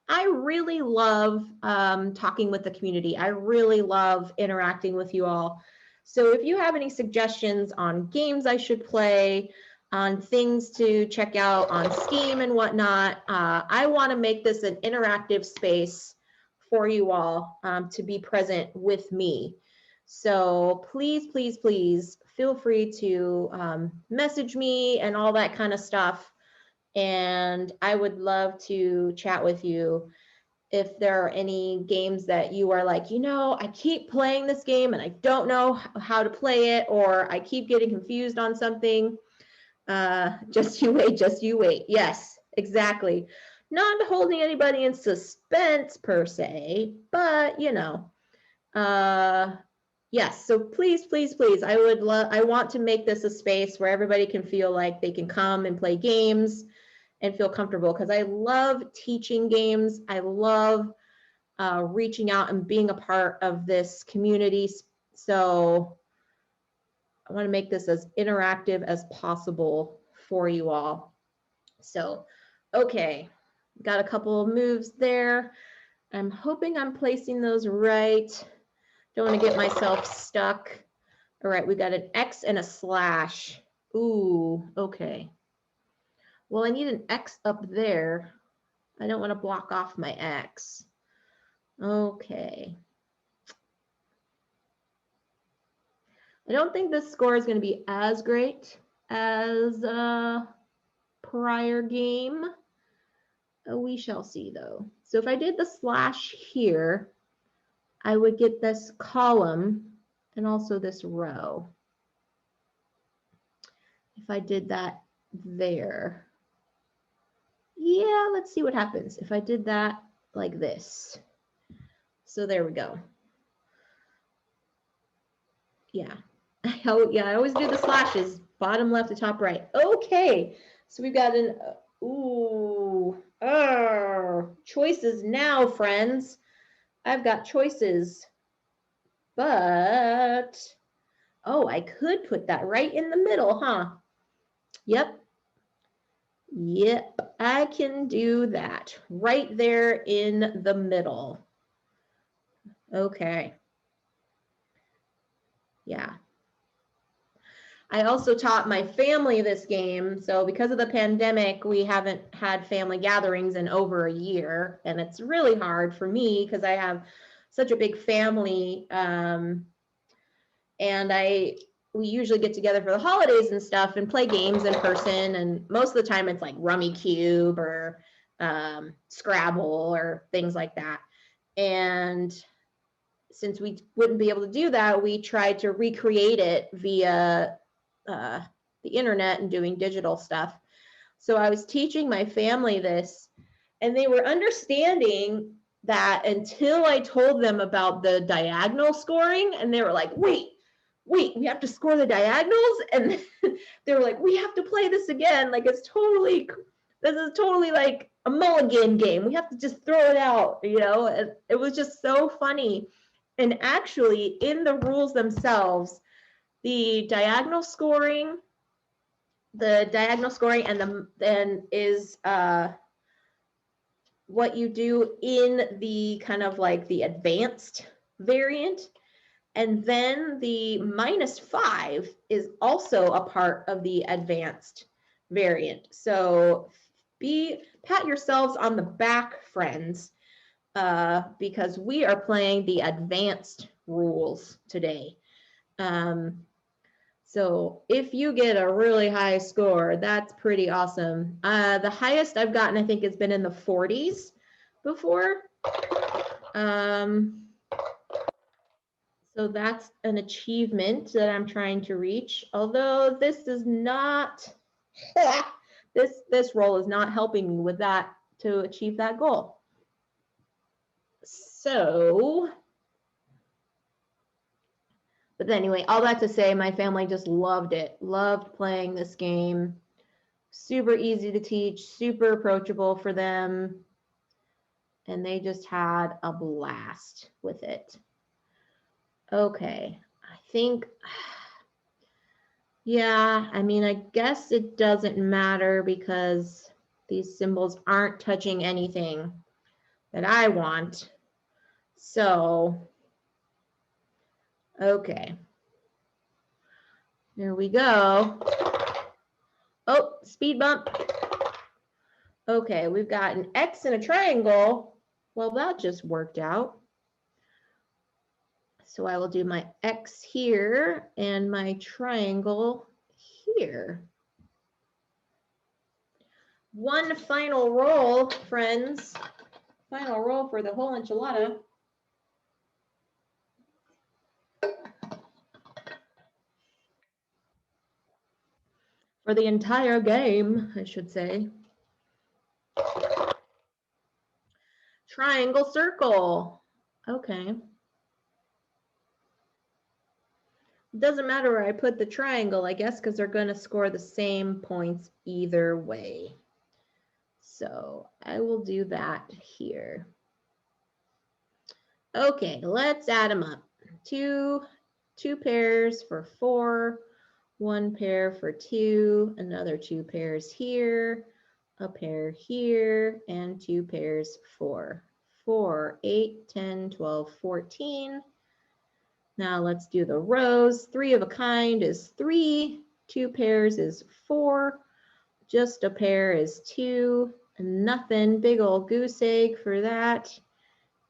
I really love talking with the community. I really love interacting with you all. So if you have any suggestions on games I should play, on things to check out on Steam and whatnot, I want to make this an interactive space for you all to be present with me. So please, please, please feel free to message me and all that kind of stuff. And I would love to chat with you if there are any games that you are like, you know, I keep playing this game and I don't know how to play it, or I keep getting confused on something. Just you wait, just you wait. Yes, exactly. Not holding anybody in suspense per se, but you know, yes. So please, please, please, I want to make this a space where everybody can feel like they can come and play games and feel comfortable, because I love teaching games. I love reaching out and being a part of this community. So I want to make this as interactive as possible for you all. So, okay, got a couple of moves there. I'm hoping I'm placing those right. Don't want to get myself stuck. All right, we got an X and a slash. Ooh, okay. Well, I need an X up there. I don't want to block off my X. Okay. I don't think this score is going to be as great as prior game. We shall see though. So if I did the slash here, I would get this column and also this row. If I did that there. Yeah, let's see what happens if I did that like this. So there we go. Yeah. Yeah, I always do the slashes, bottom left to top right. Okay, so we've got an, choices now, friends. I've got choices, but, oh, I could put that right in the middle, huh? Yep. Yep, I can do that right there in the middle. Okay. Yeah. I also taught my family this game. So because of the pandemic, we haven't had family gatherings in over a year. And it's really hard for me because I have such a big family. And we usually get together for the holidays and stuff and play games in person. And most of the time it's like Rummy Cube or Scrabble or things like that. And since we wouldn't be able to do that, we tried to recreate it via the internet and doing digital stuff. So I was teaching my family this, and they were understanding that until I told them about the diagonal scoring, and they were like, wait, we have to score the diagonals? And they were like, we have to play this again. Like, this is totally like a mulligan game. We have to just throw it out, you know? And it was just so funny. And actually, in the rules themselves, the diagonal scoring and then is what you do in the kind of like the advanced variant. And then the -5 is also a part of the advanced variant. So pat yourselves on the back, friends, because we are playing the advanced rules today. So if you get a really high score, that's pretty awesome. The highest I've gotten, I think, has been in the 40s before. So that's an achievement that I'm trying to reach. Although this is not, this role is not helping me with that to achieve that goal. So, but anyway, all that to say, my family just loved it, loved playing this game. Super easy to teach, super approachable for them. And they just had a blast with it. Okay, I think, yeah, I mean, I guess it doesn't matter because these symbols aren't touching anything that I want. So, okay. Here we go. Oh, speed bump. Okay, we've got an X and a triangle. Well, that just worked out. So I will do my X here and my triangle here. One final roll, friends. Final roll for the whole enchilada. For the entire game, I should say. Triangle, circle. Okay. Doesn't matter where I put the triangle, I guess, because they're going to score the same points either way. So I will do that here. Okay, let's add them up. Two pairs for 4, 1 pair for 2, another 2 pairs here, a pair here, and 2 pairs for 4, 8, 10, 12, 14. Now let's do the rows. 3 of a kind is 3, 2 pairs is 4, just a pair is 2, nothing, big old goose egg for that,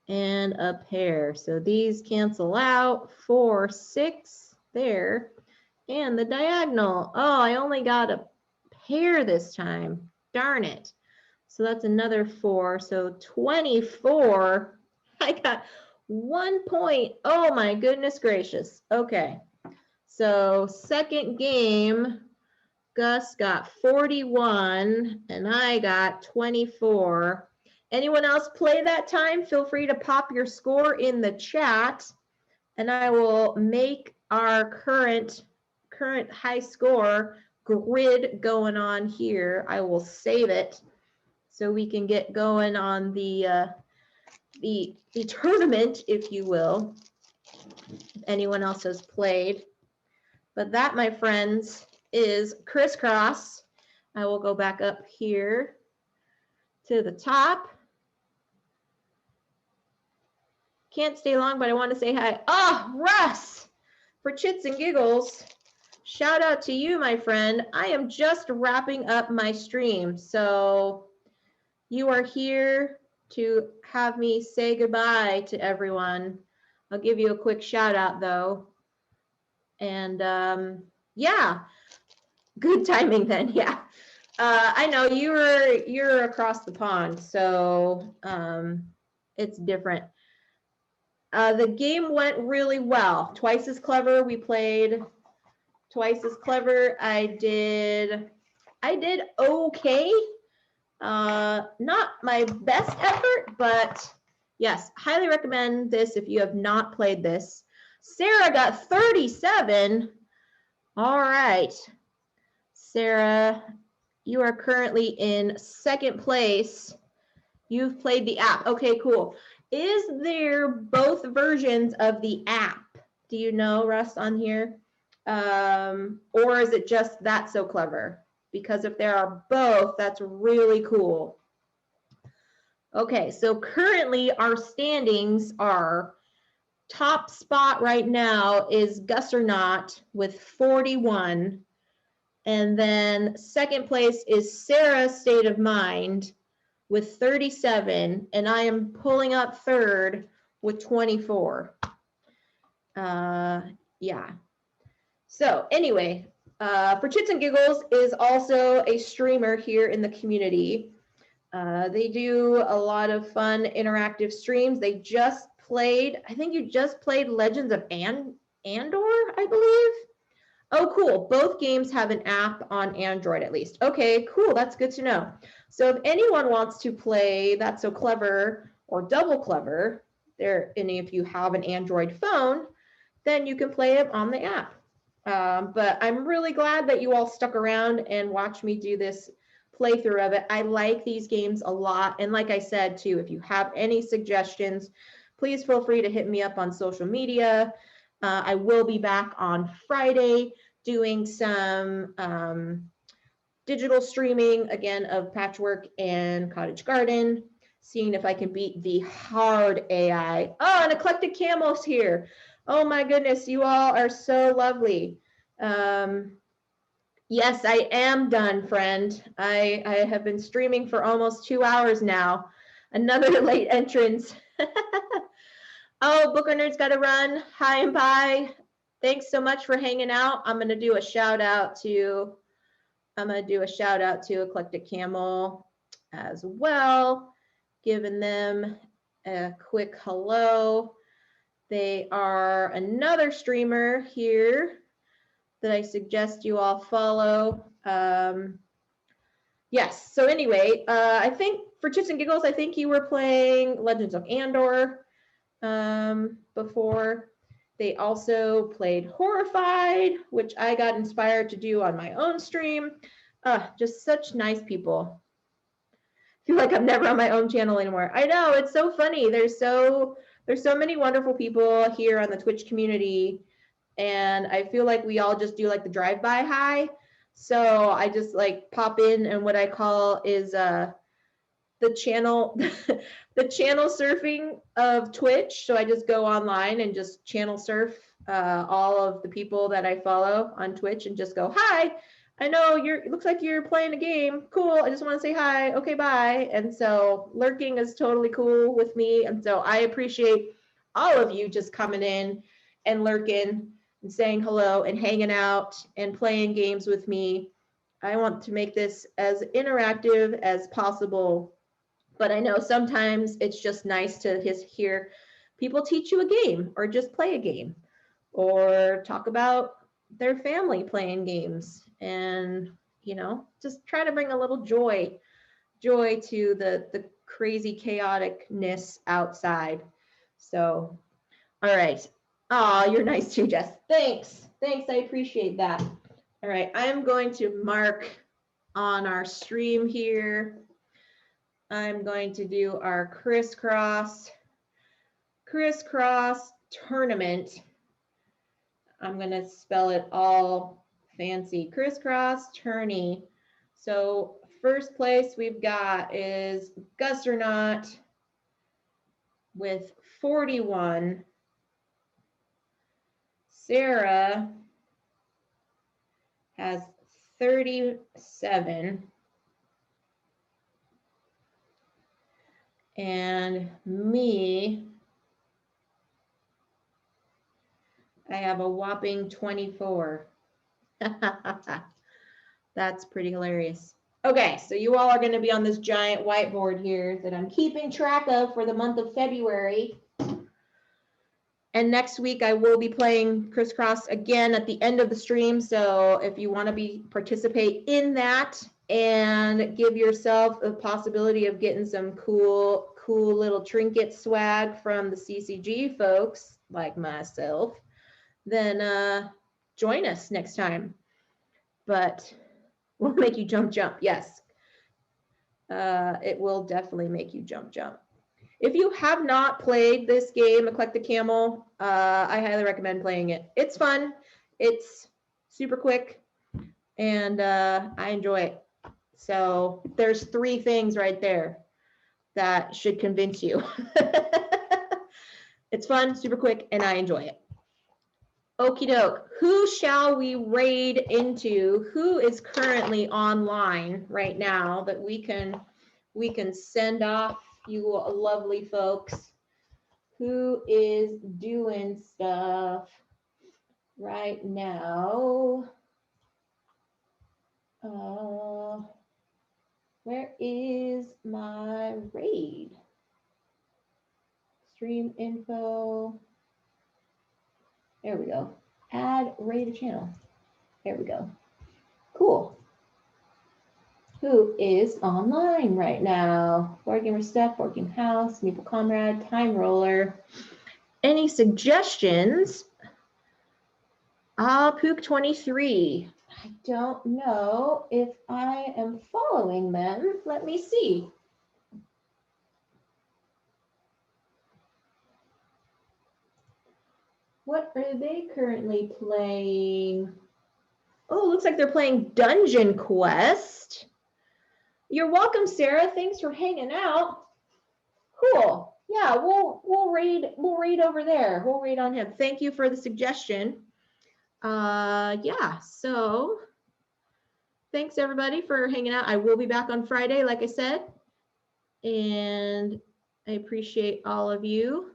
and a pair. So these cancel out, 4, 6 there, and the diagonal. Oh, I only got a pair this time. Darn it. So that's another 4. So 24. I got 1 point. Oh my goodness gracious. Okay. So second game, Gus got 41 and I got 24. Anyone else play that time? Feel free to pop your score in the chat and I will make our current high score grid going on here. I will save it so we can get going on the tournament, if you will, if anyone else has played. But that, my friends, is Crisscross. I will go back up here to the top. Can't stay long, but I want to say hi. Oh, Russ, for chits and giggles, shout out to you, my friend. I am just wrapping up my stream. So you are here to have me say goodbye to everyone. I'll give you a quick shout out though. And yeah, good timing then, yeah. I know you're across the pond, so it's different. The game went really well. Twice as clever. We played twice as clever. I did okay. Not my best effort, but yes, highly recommend this if you have not played this. Sarah got 37. All right, Sarah, you are currently in second place. You've played the app. Okay, cool. Is there both versions of the app? Do you know, Russ, on here? Or is it just That's So Clever? Because if there are both, that's really cool. Okay, so currently our standings are top spot right now is Gus or Not with 41. And then second place is Sarah's State of Mind with 37. And I am pulling up third with 24. Yeah. So anyway, for Chits and Giggles is also a streamer here in the community. They do a lot of fun interactive streams. They just played, I think you just played Legends of Andor, I believe. Oh, cool. Both games have an app on Android at least. Okay, cool. That's good to know. So if anyone wants to play That's So Clever or Double Clever, and if you have an Android phone, then you can play it on the app. But I'm really glad that you all stuck around and watched me do this playthrough of it. I like these games a lot. And like I said, too, if you have any suggestions, please feel free to hit me up on social media. I will be back on Friday doing some digital streaming, again, of Patchwork and Cottage Garden, seeing if I can beat the hard AI. Oh, and Eclectic Camel's here. Oh my goodness, you all are so lovely. Yes, I am done, friend. I have been streaming for almost 2 hours now. Another late entrance. Oh, Booker Nerd's got to run. Hi and bye. Thanks so much for hanging out. I'm gonna do a shout out to Eclectic Camel as well, giving them a quick hello. They are another streamer here that I suggest you all follow. Yes, so anyway, I think for Chits and Giggles, I think you were playing Legends of Andor before. They also played Horrified, which I got inspired to do on my own stream. Just such nice people. I feel like I'm never on my own channel anymore. I know, it's so funny. There's so many wonderful people here on the Twitch community, and I feel like we all just do like the drive-by hi. So I just like pop in, and what I call is the channel the channel surfing of Twitch. So I just go online and just channel surf all of the people that I follow on Twitch and just go, hi, I know it looks like you're playing a game. Cool. I just want to say hi. Okay, bye. And so lurking is totally cool with me. And so I appreciate all of you just coming in and lurking and saying hello and hanging out and playing games with me. I want to make this as interactive as possible, but I know sometimes it's just nice to just hear people teach you a game or just play a game or talk about their family playing games, and you know, just try to bring a little joy to the crazy chaoticness outside. So, all right. Oh, you're nice too, Jess. Thanks. Thanks. I appreciate that. All right. I'm going to mark on our stream here. I'm going to do our crisscross tournament. I'm going to spell it all fancy. Crisscross tourney. So first place we've got is Gusternaut with 41. Sarah has 37. And me, I have a whopping 24. That's pretty hilarious. Okay, so you all are going to be on this giant whiteboard here that I'm keeping track of for the month of February. And next week I will be playing crisscross again at the end of the stream. So if you want to participate in that and give yourself a possibility of getting some cool little trinket swag from the CCG folks like myself, then join us next time. But we'll make you jump. Yes. It will definitely make you jump. If you have not played this game, Eclectic Camel, I highly recommend playing it. It's fun. It's super quick, and I enjoy it. So there's 3 things right there that should convince you. It's fun, super quick, and I enjoy it. Okie doke. Who shall we raid into? Who is currently online right now that we can send off? You lovely folks. Who is doing stuff right now? Where is my raid? Stream info. There we go. Add raid a channel. There we go. Cool. Who is online right now? Board Gamer Steph, Board Game House, Meeple Comrade, Time Roller. Any suggestions? Pook23. I don't know if I am following them. Let me see. What are they currently playing? Oh, looks like they're playing Dungeon Quest. You're welcome, Sarah. Thanks for hanging out. Cool. Yeah, we'll raid over there. We'll raid on him. Thank you for the suggestion. Yeah, so thanks everybody for hanging out. I will be back on Friday, like I said, and I appreciate all of you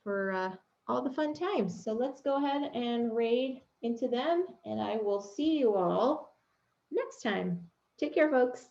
for all the fun times. So let's go ahead and raid into them, and I will see you all next time. Take care, folks.